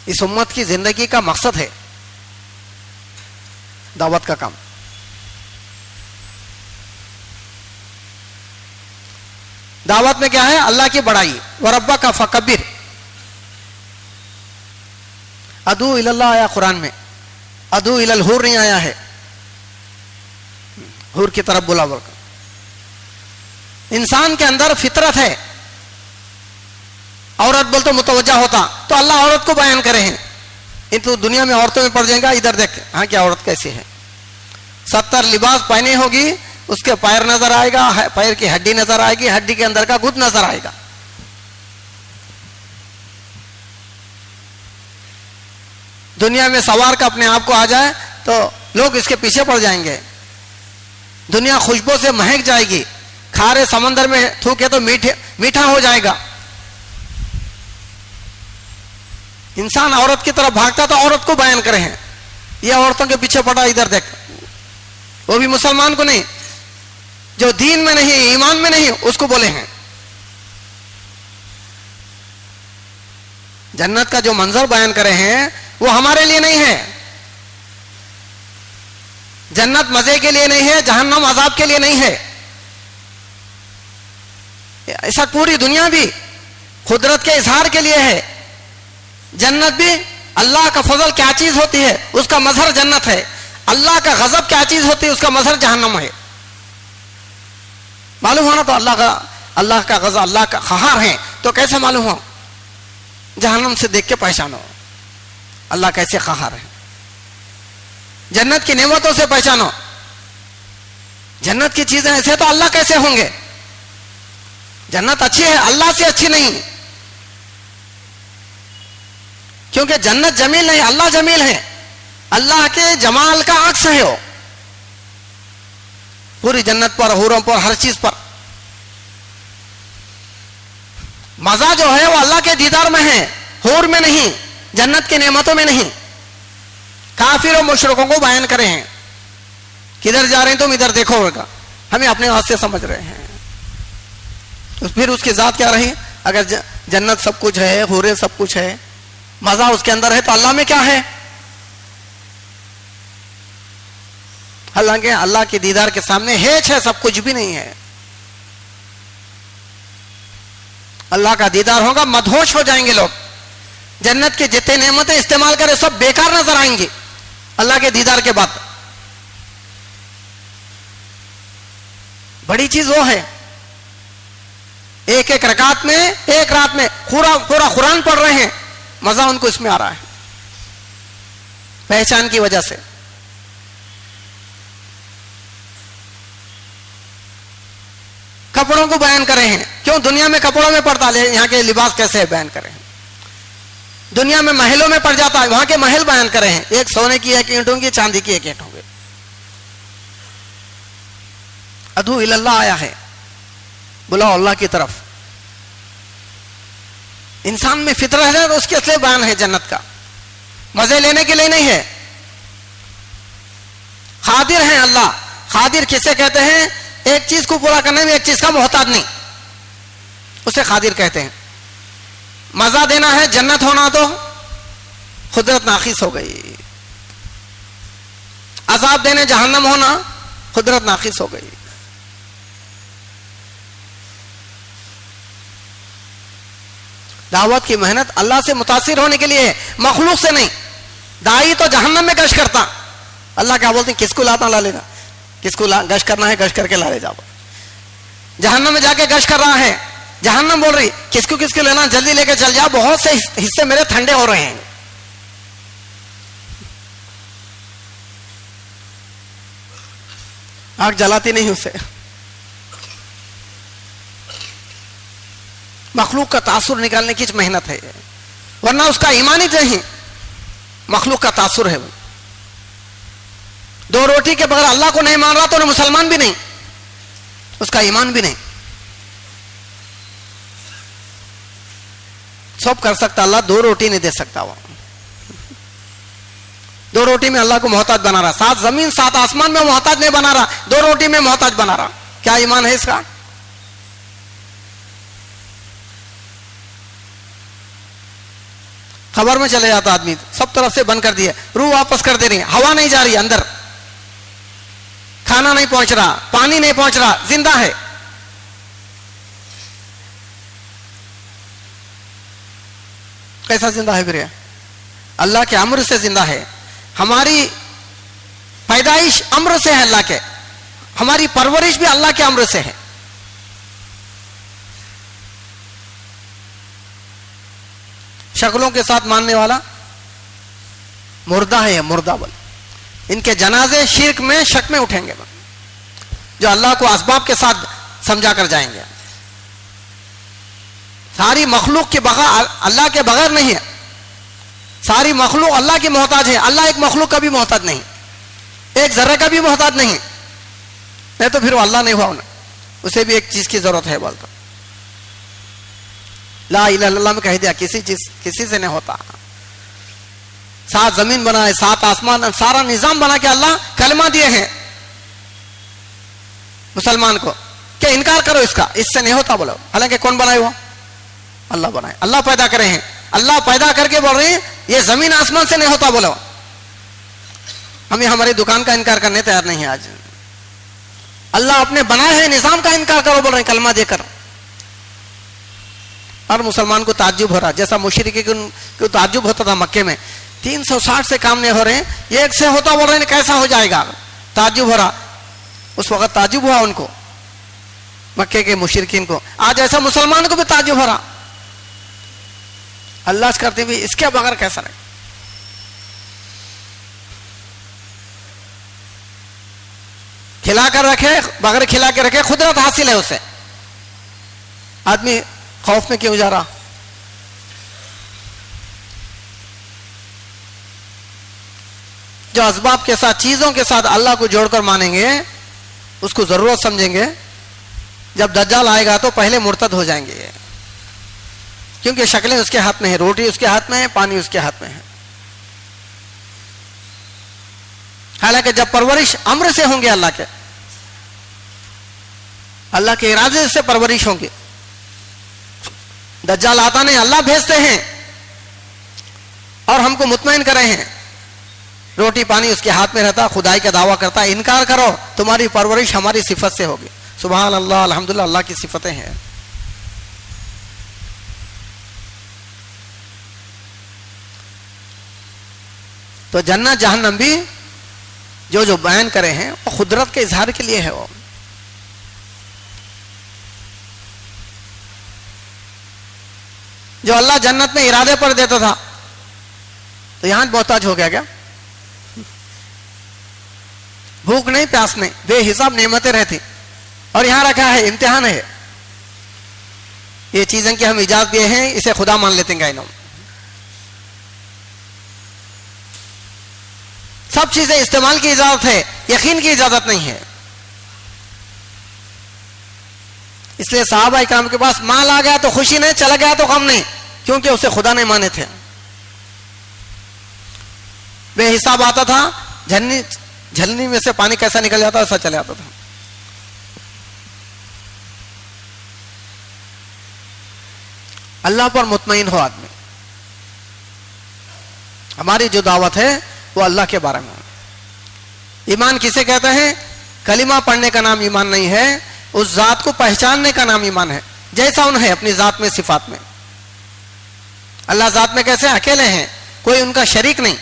इस उम्मत की जिंदगी का मकसद है दावत का काम। दावत में क्या है? अल्लाह की बड़ाई, व रब्बा का फकब्बिर। अदू इल्लाह आया कुरान में, अदू इलल हुर नहीं आया है, हुर की तरफ बुला बोलकर। इंसान के अंदर फितरत है, औरत बोल तो मुतवज्जा होता, तो अल्लाह औरत को बयान करे हैं। तो दुनिया में औरतों में पड़ जाएगा, इधर देख हाँ क्या औरत कैसी है। 70 लिबास पहने होगी, उसके पैर नजर आएगा, पैर की हड्डी नजर आएगी, हड्डी के अंदर का गुद नजर आएगा। दुनिया में सवार का अपने आप को आ जाए तो लोग इसके पीछे पड़ जाएंगे। दुनिया खुशबू से महक जाएगी, खारे समंदर में थूके तो मीठा हो जाएगा। इंसान औरत की तरफ भागता तो औरत को बयान करे हैं, ये औरतों के पीछे पड़ा, इधर देख। वो भी मुसलमान को नहीं, जो दीन में नहीं, ईमान में नहीं, उसको बोले हैं। जन्नत का जो मंजर बयान करे हैं वो हमारे लिए नहीं है। जन्नत मजे के लिए नहीं है, जहन्नम अजाब के लिए नहीं है। ऐसा पूरी दुनिया भी कुदरत के इजहार के लिए है। जन्नत भी अल्लाह का फजल क्या चीज होती है, उसका मजहर जन्नत है। अल्लाह का गजब क्या चीज होती है, उसका मजहर जहन्नम है। मालूम होना तो अल्लाह का गजब, अल्लाह का क़हार है, तो कैसे मालूम हो? जहन्नम से देख के पहचानो अल्लाह कैसे क़हार है। जन्नत की नेमतों से पहचानो, जन्नत की चीजें ऐसे तो अल्लाह कैसे होंगे। जन्नत अच्छी है, अल्लाह से अच्छी नहीं, क्योंकि जन्नत जमील नहीं, अल्लाह जमील है। अल्लाह के जमाल का अक्स है वो। पूरी जन्नत पर, हूरों पर, हर चीज पर मजा जो है वो अल्लाह के दीदार में है, हूर में नहीं, जन्नत की नेमतों में नहीं। काफिर और मुशरिकों को बयान करे हैं, किधर जा रहे हैं तुम, इधर देखो होगा, हमें अपने हाथ से समझ रहे हैं। तो फिर उसकी जात क्या रही? अगर जन्नत सब कुछ है, हूरें सब कुछ है, मजा उसके अंदर है, तो अल्लाह में क्या है? हालांकि अल्लाह के दीदार के सामने हेच है, सब कुछ भी नहीं है। अल्लाह का दीदार होगा, मदहोश हो जाएंगे लोग। जन्नत के जितने नेमतें इस्तेमाल करें सब बेकार नजर आएंगे अल्लाह के दीदार के बाद। बड़ी चीज वो है, एक एक रकात में, एक रात में पूरा कुरान पढ़ रहे हैं, मजा उनको इसमें आ रहा है पहचान की वजह से। कपड़ों को बयान करे हैं, क्यों? दुनिया में कपड़ों में पड़ता है, यहाँ के लिबास कैसे है बयान करें हैं। दुनिया में महलों में पड़ जाता है, वहां के महल बयान करे हैं, एक सोने की एक ईंट होंगी, चांदी की एक ईंट होंगी। अदू इल्लाह आया है, बुलाओ अल्लाह की तरफ। इंसान में फितरत है तो उसके असली बयान है जन्नत का, मजे लेने के लिए नहीं है। खादिर है अल्लाह। खादिर किसे कहते हैं? एक चीज को पूरा करने में एक चीज का मोहताज नहीं, उसे खादिर कहते हैं। मजा देना है, जन्नत होना तो खुदरत नाखिस हो गई। अजाब देने जहन्नम होना, खुदरत नाखिस हो गई। दावत की मेहनत अल्लाह से मुतासिर होने के लिए है, मखलूक से नहीं। दाई तो जहन्नम में गश करता, अल्लाह क्या बोलते हैं? किसको लाता ला लेगा, किसको गश करना है गश करके ला ले जाओ। जहन्नम में जाके गश कर रहा है, जहन्नम बोल रही किसको किसको लेना, जल्दी लेके चल जाओ, बहुत से हिस्से मेरे ठंडे हो रहे हैं। आग जलाती नहीं उसे। मखलूक का तासुर निकालने की मेहनत है, वरना उसका ईमान ही नहीं, मखलूक का तासुर है। दो रोटी के बगैर अल्लाह को नहीं मान रहा तो ना मुसलमान भी नहीं, उसका ईमान भी नहीं। सब कर सकता अल्लाह, दो रोटी नहीं दे सकता वो। दो रोटी में अल्लाह को मोहताज बना रहा, सात जमीन सात आसमान में मोहताज नहीं बना रहा, दो रोटी में मोहताज बना रहा। क्या ईमान है इसका? खबर में चले जाता आदमी, सब तरफ से बंद कर दिया, रूह वापस कर दे रही, हवा नहीं जा रही अंदर, खाना नहीं पहुंच रहा, पानी नहीं पहुंच रहा, जिंदा है। कैसा जिंदा है फिर? अल्लाह के अम्र से जिंदा है। हमारी पैदाइश अम्र से है अल्लाह के, हमारी परवरिश भी अल्लाह के अम्र से है। शक्लों के साथ मानने वाला मुर्दा है, मुर्दा बोल। इनके जनाजे शिर्क में शक में उठेंगे, जो अल्लाह को असबाब के साथ समझा कर जाएंगे। सारी मखलूक के बगैर, अल्लाह के बगैर नहीं है, सारी मखलूक अल्लाह की मोहताज है। अल्लाह एक मखलूक का भी मोहताज नहीं, एक जर्रे का भी मोहताज नहीं, नहीं तो फिर वो अल्लाह नहीं हुआ उन्हें, उसे भी एक चीज की जरूरत है। बोलता ला इलाहा इल्लल्लाह में कह दिया, किसी चीज किसी से नहीं होता। सात जमीन बनाए, सात आसमान, सारा निजाम बना के अल्लाह कलमा दिए हैं मुसलमान को, क्या इनकार करो इसका, इससे नहीं होता बोलो। हालांकि कौन बनाए? वो अल्लाह बनाए, अल्लाह पैदा करे हैं। अल्लाह पैदा करके बोल रहे हैं ये जमीन आसमान से नहीं होता बोलो। हम हमारी दुकान का इनकार करने तैयार नहीं है आज। अल्लाह अपने बनाए हैं निजाम का इनकार करो बोल रहे हैं कलमा देकर। और मुसलमान को ताज्जुब हो रहा, जैसा मुशरिकी को ताज्जुब होता था मक्के में, 360 से काम नहीं हो रहे हैं, एक से होता बोल रहे हैं कैसा हो जाएगा, ताज्जुब हो रहा। उस वक्त ताज्जुब हुआ उनको, मक्के के मुशरिकीन को। आज ऐसा मुसलमान को भी ताज्जुब हो रहा, अल्लाह करते हुए इसके बगैर कैसा रहे। खिलाकर रखे, बगैर खिला के रखे, खुदरत हासिल है उसे, आदमी खौफ में क्यों जा रहा? जो असबाब के साथ, चीजों के साथ अल्लाह को जोड़कर मानेंगे, उसको जरूरत समझेंगे, जब दज्जाल आएगा तो पहले मुर्तद हो जाएंगे, क्योंकि शक्लें उसके हाथ में है, रोटी उसके हाथ में है, पानी उसके हाथ में है। हालांकि जब परवरिश अम्र से होंगे अल्लाह के इरादे से परवरिश होंगे। दज्जाल आता नहीं, अल्लाह भेजते हैं और हमको मुतमईन करे हैं, रोटी पानी उसके हाथ में रहता, खुदाई का दावा करता, इनकार करो तुम्हारी परवरिश हमारी सिफत से होगी। सुभान अल्लाह, अल्हम्दुलिल्लाह, अल्लाह की सिफतें हैं। तो जन्नत जहन्नम भी जो जो बयान करे हैं वो खुदरत के इजहार के लिए है। वो जो अल्लाह जन्नत में इरादे पर देता था तो यहां मोहताज हो गया क्या? भूख नहीं, प्यास नहीं, बेहिसाब नेमतें रहती, और यहां रखा है इम्तिहान है। ये चीजें कि हम इजाजत दिए हैं, इसे खुदा मान लेते हैं गाइनों। सब चीजें इस्तेमाल की इजाजत है, यकीन की इजाजत नहीं है। इसलिए सहाबा इकराम के पास माल आ गया तो खुशी नहीं, चला गया तो गम नहीं, क्योंकि उसे खुदा नहीं माने थे। बेहिसाब आता था, झलनी में से पानी कैसा निकल जाता ऐसा चले आता था। अल्लाह पर मुतमईन हो आदमी। हमारी जो दावत है वो अल्लाह के बारे में। ईमान किसे कहते हैं? कलिमा पढ़ने का नाम ईमान नहीं है, उस जात को पहचानने का नाम ईमान है, जैसा उन्हें अपनी जात में, सिफात में। अल्लाह जात में कैसे? अकेले हैं, कोई उनका शरीक नहीं,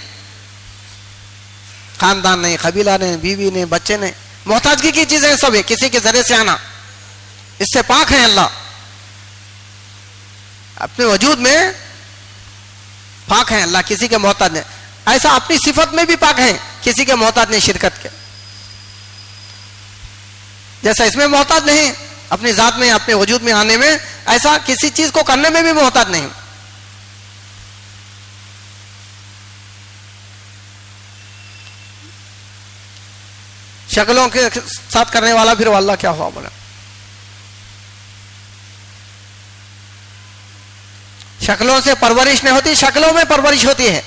खानदान नहीं, कबीला नहीं, बीवी नहीं, बच्चे नहीं, मोहताजगी की चीजें सब है, किसी के जरिए से आना, इससे पाक है। अल्लाह अपने वजूद में पाक है, अल्लाह किसी के मोहताज नहीं। ऐसा अपनी सिफत में भी पाक है, किसी के मोहताज नहीं शिरकत के, जैसा इसमें मोहताज नहीं अपनी जात में, अपने वजूद में आने में, ऐसा किसी चीज को करने में भी मोहताज नहीं। शक्लों के साथ करने वाला फिर अल्लाह क्या हुआ बोले। शक्लों से परवरिश नहीं होती, शक्लों में परवरिश होती है।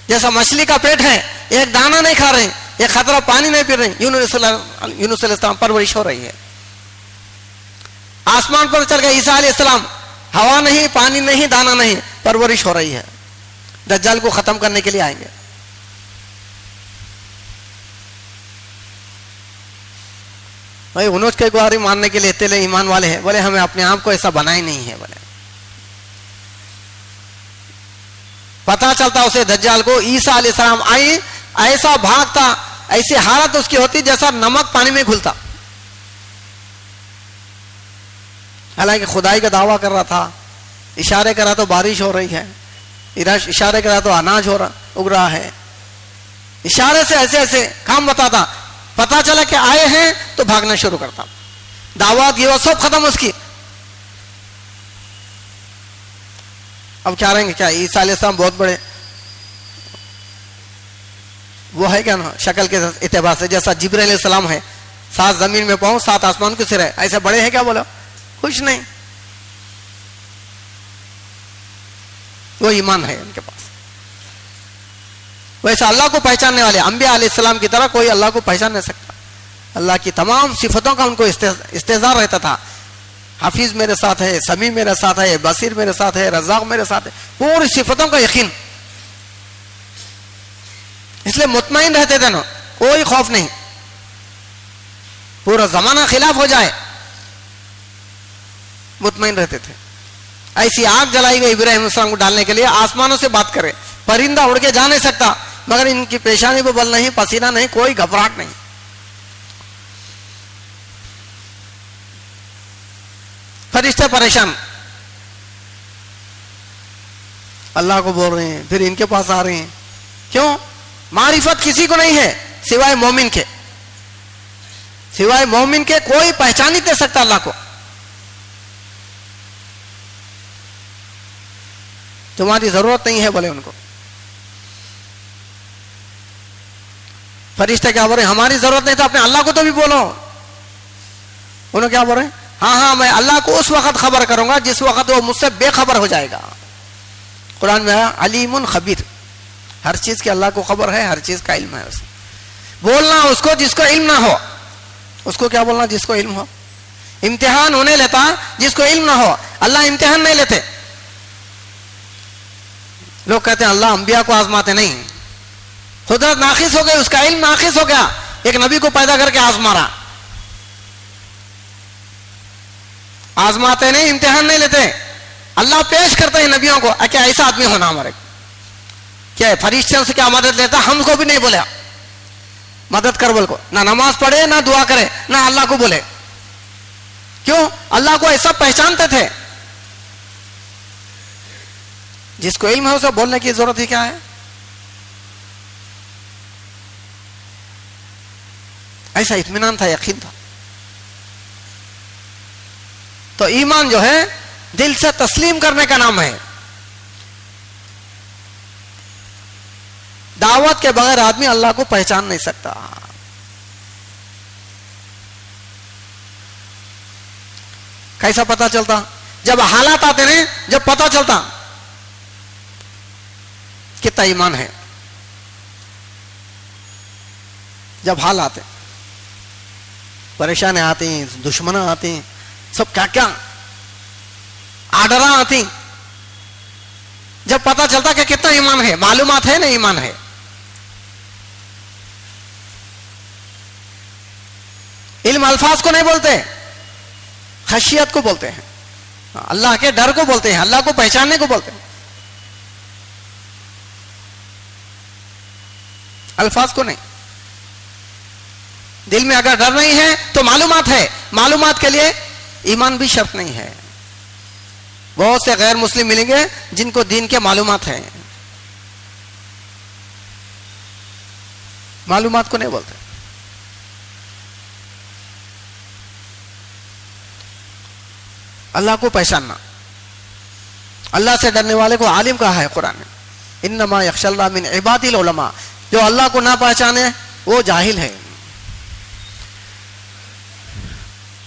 जैसा मछली का पेट है, एक दाना नहीं खा रहे, एक खतरा पानी नहीं पी रहे, यूनुस अलैहिस्सलाम परवरिश हो रही है। आसमान पर चल गए ईसा अलैहिस्सलाम, हवा नहीं, पानी नहीं, दाना नहीं, परवरिश हो रही है। दज्जाल को खत्म करने के लिए आएंगे। भाई उन्होंने के गुआरी मानने के लिए तेले ईमान वाले हैं, बोले हमें अपने आप को ऐसा बना ही नहीं है। बोले पता चलता उसे दज्जाल को, ईसा अलैहिस्सलाम आई, ऐसा भागता, ऐसी हालत उसकी होती जैसा नमक पानी में घुलता। हालांकि खुदाई का दावा कर रहा था, इशारे कर रहा तो बारिश हो रही है, इशारे कर रहा तो अनाज हो रहा उग रहा है, इशारे से ऐसे ऐसे काम बताता। पता चला कि आए हैं तो भागना शुरू करता, दावत ये सब खत्म उसकी। अब क्या रहेंगे, क्या ईसा अलैहिस्सलाम बहुत बड़े वो है क्या ना, शक्ल के एतबार से जैसा जिब्रील अलैहिस्सलाम है, 7 जमीन में पांव 7 आसमान के सिर है, ऐसे बड़े हैं क्या? बोलो कुछ नहीं, वो ईमान है उनके पास। वैसा अल्लाह को पहचानने वाले अंबिया अलैहिस्सलाम की तरह कोई अल्लाह को पहचान नहीं सकता। अल्लाह की तमाम सिफतों का उनको इस्तेज़ार रहता था। हाफिज मेरे साथ है, समी मेरे साथ है, बसीर मेरे साथ है, रज़ाक मेरे साथ है, पूरी सिफतों का यकीन। इसलिए मुतमईन रहते थे ना, कोई खौफ नहीं। पूरा जमाना खिलाफ हो जाए मुतमईन रहते थे। ऐसी आग जलाई गई इब्राहिम अलैहिस्सलाम को डालने के लिए, आसमानों से बात करे, परिंदा उड़ के जा नहीं सकता, मगर इनकी पेशानी पर बल नहीं, पसीना नहीं, कोई घबराहट नहीं। फरिश्ते परेशान, अल्लाह को बोल रहे हैं, फिर इनके पास आ रहे हैं। क्यों? मारिफत किसी को नहीं है सिवाय मोमिन के। सिवाय मोमिन के कोई पहचान नहीं दे सकता अल्लाह को। तुम्हारी जरूरत नहीं है बोले उनको। फरिश्ते क्या बोल रहे? हमारी जरूरत नहीं तो अपने अल्लाह को तो भी बोलो। उन्होंने क्या बोल रहे? हाँ हाँ, मैं अल्लाह को उस वक्त खबर करूंगा जिस वक्त वो मुझसे बेखबर हो जाएगा। कुरान में आया अलीमुन खबीर, हर चीज की अल्लाह को खबर है, हर चीज का इल्म है उसे। बोलना उसको जिसको इल्म ना हो, उसको क्या बोलना? जिसको इल्म हो। इम्तिहान उन्हें लेता जिसको इल्म ना हो, अल्लाह इम्तिहान नहीं लेते। लोग कहते हैं अल्लाह अंबिया को आजमाते नहीं, कुदरत नाकिस हो गई, उसका इल्म नाकिस हो गया, एक नबी को पैदा करके आजमा रहा। आजमाते नहीं, इम्तिहान नहीं लेते। अल्लाह पेश करते हैं नबियों को, क्या ऐसा आदमी होना हमारे, क्या है फरिश्तों से क्या मदद लेता? हमको भी नहीं बोला मदद कर बोल को, ना नमाज पढ़े, ना दुआ करे, ना अल्लाह को बोले। क्यों? अल्लाह को ऐसा पहचानते थे। जिसको इल्म है उसे बोलने की जरूरत ही क्या है? ऐसा इत्मीनान था, यकीन था। तो ईमान जो है दिल से तस्लीम करने का नाम है। दावत के बगैर आदमी अल्लाह को पहचान नहीं सकता। कैसा पता चलता? जब हालात आते रहे, जब पता चलता कितना ईमान है। जब हाल आते, परेशानी आती, दुश्मन आती, सब क्या क्या आर्डर आती, जब पता चलता कि कितना ईमान है, मालूमात है ना ईमान है। इल्म अल्फाज को नहीं बोलते, खशियत को बोलते हैं, अल्लाह के डर को बोलते हैं, अल्लाह को पहचानने को बोलते हैं, अल्फाज को नहीं। दिल में अगर डर नहीं है तो मालूमात है, मालूमात के लिए ईमान भी शर्त नहीं है। बहुत से गैर मुस्लिम मिलेंगे जिनको दीन के मालूमात है, मालूमात को नहीं बोलते। अल्लाह को पहचानना, अल्लाह से डरने वाले को आलिम कहा है कुरान में, इन्नमा यख्शल्लाह मिन इबादिल उलमा। जो अल्लाह को ना पहचाने वो जाहिल है।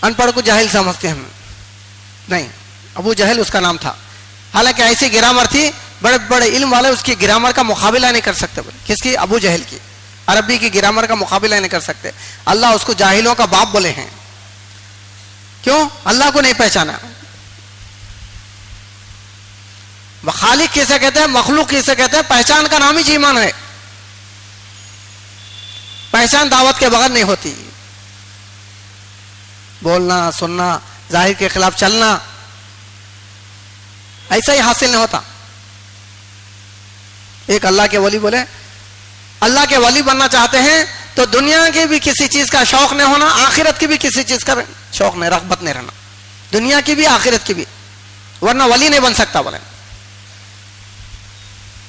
अनपढ़ को जाहिल समझते हैं हम, नहीं, अबू जहल उसका नाम था। हालांकि ऐसी ग्रामर थी, बड़े बड़े इल्म वाले उसकी ग्रामर का मुकाबला नहीं कर सकते। बोले किसकी? अबू जहल की। अरबी की ग्रामर का मुकाबला नहीं कर सकते। अल्लाह उसको जाहिलों का बाप बोले हैं। क्यों? अल्लाह को नहीं पहचाना। खालिक किसे कहते हैं, मखलूक किसे कहते हैं? पहचान का नाम ही ईमान है। पहचान दावत के बगैर नहीं होती। बोलना, सुनना, जाहिर के खिलाफ चलना, ऐसा ही हासिल नहीं होता। एक अल्लाह के वली बोले, अल्लाह के वली बनना चाहते हैं तो दुनिया की भी किसी चीज का शौक नहीं होना, आखिरत की भी किसी चीज का शौक नहीं, रगबत नहीं रहना, दुनिया की भी आखिरत की भी, वरना वली नहीं बन सकता। बोले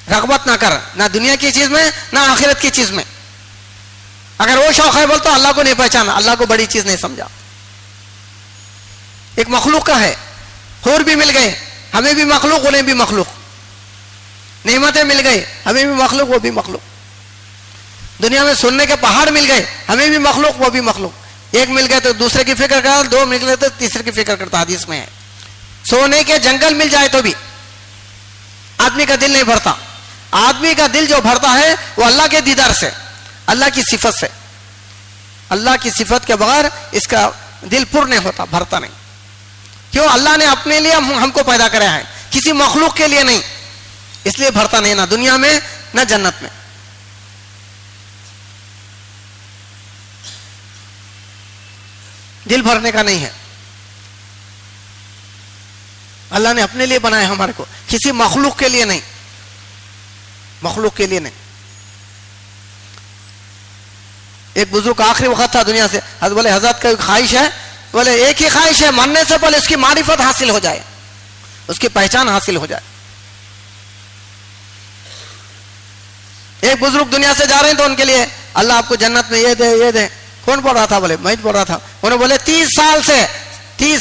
रगबत ना कर, ना दुनिया की चीज में ना आखिरत की चीज में। अगर वो शौक है बोल तो अल्लाह को नहीं पहचाना, अल्लाह को बड़ी चीज नहीं समझा। एक मखलूक का है, हूर भी मिल गए, हमें भी मखलूक, उन्हें भी मखलूक, नेमतें मिल गई, हमें भी मखलूक, वो भी मखलूक। दुनिया में सोने के पहाड़ मिल गए, हमें भी मखलूक, वो भी मखलूक। एक मिल गए तो दूसरे की फिक्र करता, दो मिल गए तो तीसरे की फिक्र करता। हदीस में है सोने के जंगल मिल जाए तो भी आदमी का दिल नहीं भरता। आदमी का दिल जो भरता है वो अल्लाह के दीदार से, अल्लाह की सिफत से। अल्लाह की सिफत के बगैर इसका दिल पुर नहीं होता, भरता नहीं। क्यों? अल्लाह ने अपने लिए हमको पैदा कराया है, किसी मखलूक के लिए नहीं, इसलिए भरता नहीं, ना दुनिया में ना जन्नत में। दिल भरने का नहीं है। अल्लाह ने अपने लिए बनाया हमारे को, किसी मखलूक के लिए नहीं, मखलूक के लिए नहीं। एक बुजुर्ग का आखिरी वक्त था दुनिया से, बोले हजरत का ख्वाहिश है, बोले एक ही ख्वाहिश है, मरने से पहले उसकी मारिफत हासिल हो जाए, उसकी पहचान हासिल हो जाए। एक बुजुर्ग दुनिया से जा रहे हैं तो उनके लिए अल्लाह आपको जन्नत में ये दे, ये दे। कौन बोल रहा था? बोले मैं बोल रहा था। उन्होंने बोले 30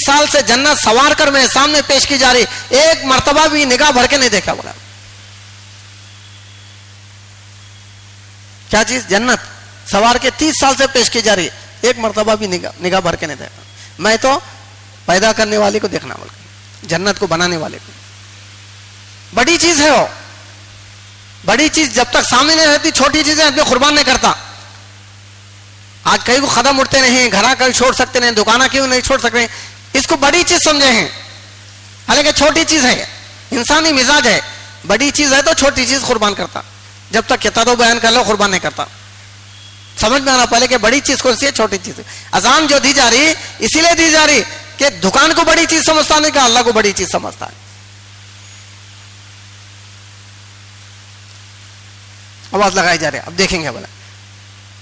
साल से जन्नत सवार कर मेरे सामने पेश की जा रही, एक मर्तबा भी निगाह भर के नहीं देखा। बोला क्या चीज? जन्नत सवार के 30 साल से पेश की जा रही, एक मर्तबा भी निगाह भर के नहीं देखा। मैं तो पैदा करने वाले को देखना, बोल जन्नत को बनाने वाले को। बड़ी चीज है वो, बड़ी चीज जब तक सामने नहीं रहती, छोटी चीजें आदमी कुर्बान नहीं करता। आज कहीं को कदम उठते नहीं, घरा कहीं छोड़ सकते नहीं, दुकाना क्यों नहीं छोड़ सकते, इसको बड़ी चीज समझे हैं। हालांकि छोटी चीज है, इंसानी मिजाज है। बड़ी चीज है तो छोटी चीज कुर्बान करता, जब तक किताबों बयान कर लो कुर्बान नहीं करता। समझ में आना पहले कि बड़ी चीज कौन सी है, छोटी चीज है। अजान जो दी जा रही इसीलिए दी जा रही कि दुकान को बड़ी चीज समझता नहीं, कि अल्लाह को बड़ी चीज समझता है। आवाज लगाई जा रही है, अब देखेंगे। बोला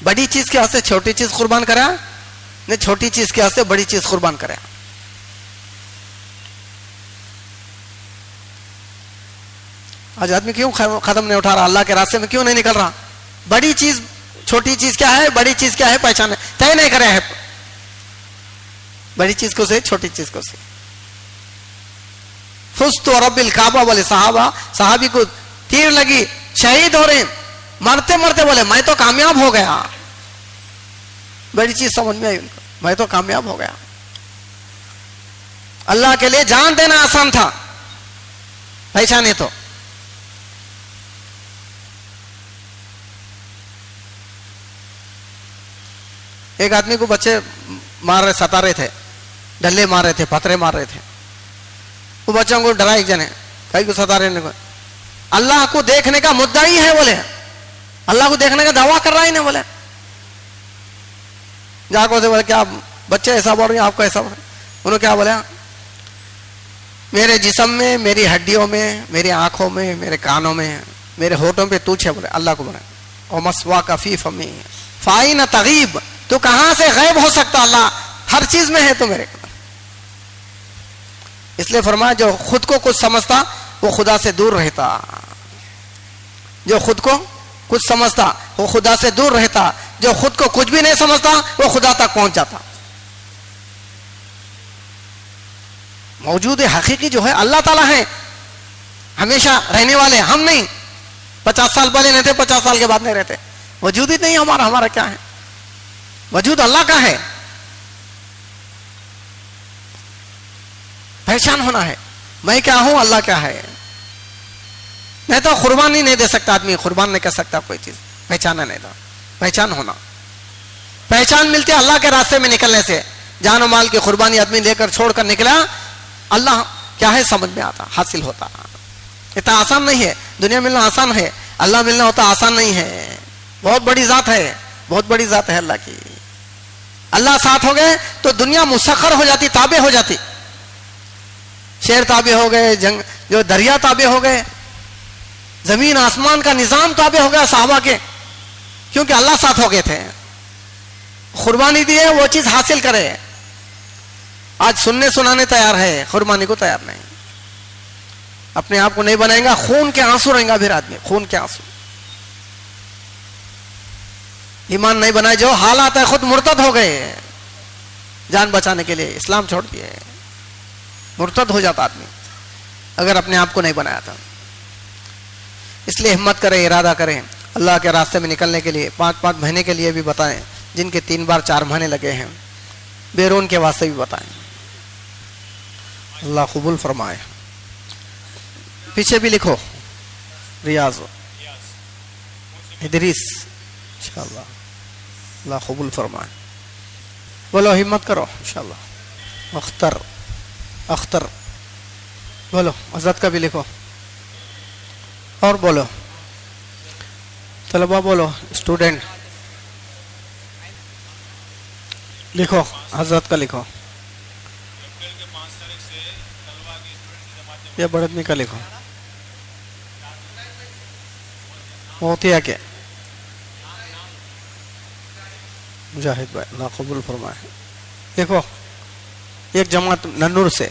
बड़ी चीज के वास्ते छोटी चीज कुर्बान करा, नहीं छोटी चीज के वास्ते बड़ी चीज कुर्बान करा। आज आदमी क्यों कदम नहीं उठा रहा, अल्लाह के रास्ते में क्यों नहीं निकल रहा? बड़ी चीज छोटी चीज क्या है, बड़ी चीज क्या है, पहचान तय नहीं करे है। बड़ी चीज को से, छोटी चीज को से। फुस्तु रब्बिल काबा, बोले साहबी को तीर लगी, शहीद हो रहे, मरते मरते बोले मैं तो कामयाब हो गया। बड़ी चीज समझ में आई उनको, मैं तो कामयाब हो गया। अल्लाह के लिए जान देना आसान था, पहचाने तो। एक आदमी को बच्चे मार रहे, सता रहे थे, डल्ले मार रहे थे, पत्थरे मार रहे थे। वो बच्चों को डरा, एक जने कहीं को सता रहे, अल्लाह को देखने का मुद्दा ही है, बोले अल्लाह को देखने का दावा कर रहा ही नहीं। बोले जाको से बोले क्या बच्चे ऐसा बोल रहे हैं, आपको ऐसा बोल रहे? उन्होंने क्या बोला? मेरे जिस्म में, मेरी हड्डियों में, मेरी आंखों में, मेरे कानों में, मेरे होठों पे तू है। बोले अल्लाह को बोले और मसवा कफी फमी फाई न तगीब, तो कहां से गैब हो सकता? अल्लाह हर चीज में है तो मेरे। इसलिए फरमाया जो खुद को कुछ समझता वो खुदा से दूर रहता, जो खुद को कुछ समझता वो खुदा से दूर रहता, जो खुद को कुछ भी नहीं समझता वो खुदा तक पहुंच जाता। मौजूद हकीकी जो है अल्लाह ताला है, हमेशा रहने वाले, हम नहीं। 50 साल पहले नहीं थे, 50 साल के बाद नहीं रहते। वजूद ही नहीं हमारा, हमारा क्या है? वजूद अल्लाह का है। पहचान होना है, मैं क्या हूं, अल्लाह क्या है। नहीं तो कुर्बानी नहीं दे सकता आदमी, कुर्बान नहीं कर सकता कोई चीज, पहचाना नहीं था। पहचान होना, पहचान मिलती है अल्लाह के रास्ते में निकलने से। जान और माल की कुर्बानी आदमी लेकर छोड़कर निकला, अल्लाह क्या है समझ में आता, हासिल होता। इतना आसान नहीं है, दुनिया मिलना आसान है, अल्लाह मिलना होता आसान नहीं है। बहुत बड़ी जात है, बहुत बड़ी जात है अल्लाह की। अल्लाह साथ हो गए तो दुनिया मुसख्खर हो जाती, ताबे हो जाती। शेर ताबे हो गए, जंग जो दरिया ताबे हो गए, जमीन आसमान का निजाम ताबे हो गया साहबा के, क्योंकि अल्लाह साथ हो गए थे। कुर्बानी दी है, वो चीज हासिल करे। आज सुनने सुनाने तैयार है, कुर्बानी को तैयार नहीं। अपने आप को नहीं बनाएगा, खून के आंसू रहेगा फिर आदमी, खून के आंसू। ईमान नहीं बनाए, जो हाल आता है खुद मुर्तद हो गए, जान बचाने के लिए इस्लाम छोड़ दिए, मुर्तद हो जाता आदमी अगर अपने आप को नहीं बनाया था। इसलिए हिम्मत करें, इरादा करें, अल्लाह के रास्ते में निकलने के लिए। 5-5 महीने के लिए भी बताएं, जिनके 3 बार 4 महीने लगे हैं, बैरून के वास्ते भी बताएं। अल्लाह कबूल फरमाए। पीछे भी लिखो, रियाज इदरीस, इंशाअल्लाह अल्लाह कबूल फरमाए। बोलो, हिम्मत करो इंशाअल्लाह। अख्तर, अख्तर बोलो, अज़त का भी लिखो। और बोलो, तलबा बोलो, स्टूडेंट लिखो, हजरत का लिखो, या बड़दमी का लिखो। मोतिया के मुजाहिद भाई, अल्लाह कबूल फरमाए। देखो, एक जमात नन्नूर से,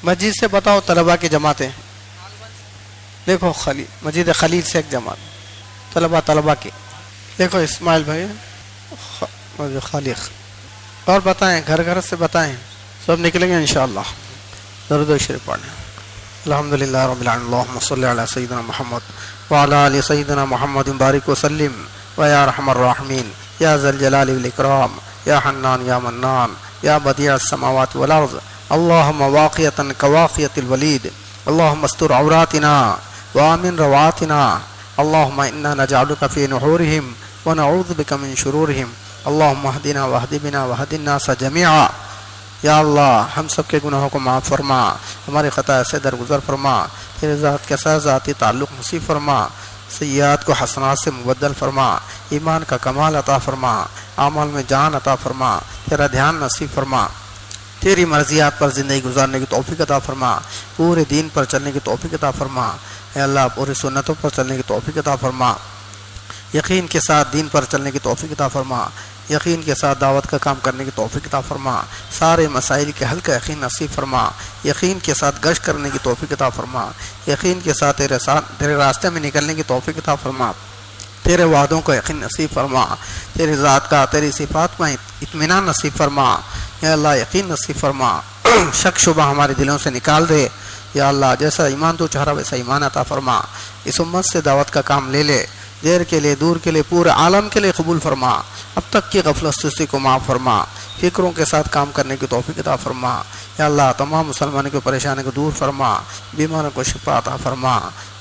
मस्जिद से बताओ तलबा की जमातें। देखो, खली मस्जिद खलील से एक जमात, तलबा की। देखो इस्माइल भाई, खालिक। और बताएं, घर घर से बताएं, सब निकलेंगे इंशाअल्लाह। दरूद शरीफ पढ़ें। अल्हम्दुलिल्लाह रब्बिल आलमीन, अल्लाहुम्मा सल्लि अला सय्यिदिना मुहम्मद व अला आलि सय्यिदिना मुहम्मद बारिक व सल्लिम व या रहमर राहिमीन या ज़ल जलालि वल इकराम या हन्नान या मन्नान या बदिअ अस्समावाति वल अर्ज़। अल्लाहुम्मा वाक़ियतन कवाक़ियतिल वलीद, अल्लाहुम्मा अस्tur औरातिना व आमिन रवातिना, अल्लाहुम्मा इन्ना नजअलुका फ़ी नुहूरिहिम व नऊज़ु बिका मिन शुरूरिहिम, अल्लाहुम्मा हदिना वहदि बिना वहदिन नास जमीआ। या अल्लाह, हम सब के गुनाहों को माफ़ फरमा, हमारे ख़ता से दरगुजर फरमा, तेरे ज़ात के साथ ज़ाती ताल्लुक़ नसीब फरमा, सय्यात को हसनात से मुबद्दल फरमा, ईमान का कमाल अता फरमा, आमल में जान अता फरमा, तेरा ध्यान नसीब फरमा, तेरी मर्जियात पर ज़िंदगी गुजारने की तौफीक अता फरमा, पूरे दीन पर चलने की तौफीक अता फरमा। या अल्लाह, पूरी सुन्नतों पर चलने की तौफीक अता फरमा, यकीन के साथ दीन पर चलने की तौफीक अता फरमा, यकीन के साथ दावत का काम करने की तौफीक अता फरमा, सारे मसाइल के हल का यकीन नसीब फरमा, यकीन के साथ गश्त करने की तौफीक अता फरमा, यकीन के साथ तेरे रास्ते में निकलने की तौफीक अता फरमा, तेरे वादों को यकीन नसीब फरमा, तेरे ज़ात का, तेरी सिफात में इत्मीनान नसीब फरमा। या अल्लाह, यकीन नसीब फरमा, शक शुबा हमारे दिलों से निकाल दे। या अल्लाह, जैसा ईमान तो चाह रहा वैसा ईमान अता फरमा। इस उम्मत से दावत का काम ले ले, देर के लिए, दूर के लिए, पूरे आलम के लिए कबूल फरमा। अब तक की गफलत को माफ़ फरमा, फ़िक्रों के साथ काम करने की तौफीक अता फरमा। या अल्लाह, तमाम मुसलमानों की परेशानी को दूर फरमा, बीमारों को शिफा अता फरमा।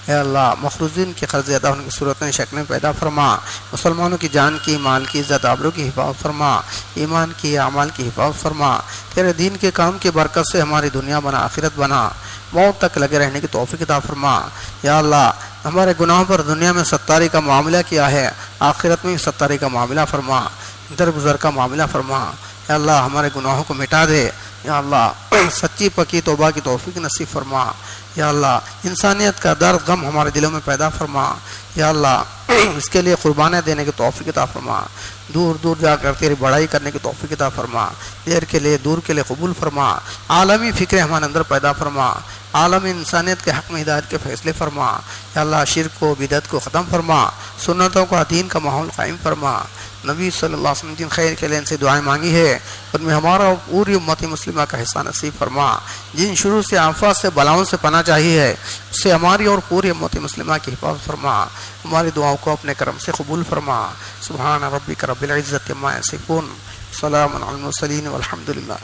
या अल्लाह, मखरूज़ीन के कर्ज़ अदा होने की सूरतें शक्लें पैदा फरमा, मुसलमानों की जान की, माल की, इज़्ज़त आबरू की हिफाज़त फरमा, ईमान की, अमाल की हिफाज़त फरमा। तेरे दीन के काम की बरकत से हमारी दुनिया बना, आखिरत बना, मौत तक लगे रहने की तौफीक अता फरमा। या अल्लाह, हमारे गुनाहों पर दुनिया में सत्तारी का मामला किया है, आखिरत में भी सत्तारी का मामला फरमा, दरगुजर का मामला फरमा। या अल्लाह, हमारे गुनाहों को मिटा दे। या अल्लाह, सच्ची पक्की तौबा की तौफीक नसीब फरमा। या अल्लाह, इंसानियत का दर्द गम हमारे दिलों में पैदा फरमा। या अल्लाह, इसके लिए कुर्बानियाँ देने की तौफीक अता फरमा, दूर दूर जाकर तेरी बड़ाई करने की तौफीक अता फरमा, देर के लिए, दूर के लिए कबूल फरमा, आलमी फ़िक्र हमारे अंदर पैदा फरमा, आलमी इंसानियत के हक़ में हिदायत के फ़ैसले फरमा। या अल्लाह, शिर्क को, बिदअत को ख़त्म फरमा, सुन्नतों का, दीन का माहौल कायम फरमा। नबी सल्लल्लाहु अलैहि वसल्लम जिन खैर के लिए इनसे दुआएं मांगी है, उनमें हमारा और पूरी उम्मत मुस्लिमा का हिस्सा नसीब फरमा। जिन शुरू से आफत से, बलाओं से पना चाहिए है, उससे हमारी और पूरी उम्मत मुस्लिमा की हिफाज़त फरमा। हमारी दुआओं को अपने करम से कबूल फरमा। सुब्हान रब्बिक रब्बिल इज़्ज़ति अम्मा यसिफून, सलामुन अलल मुरसलीन वल्हम्दुलिल्लाह।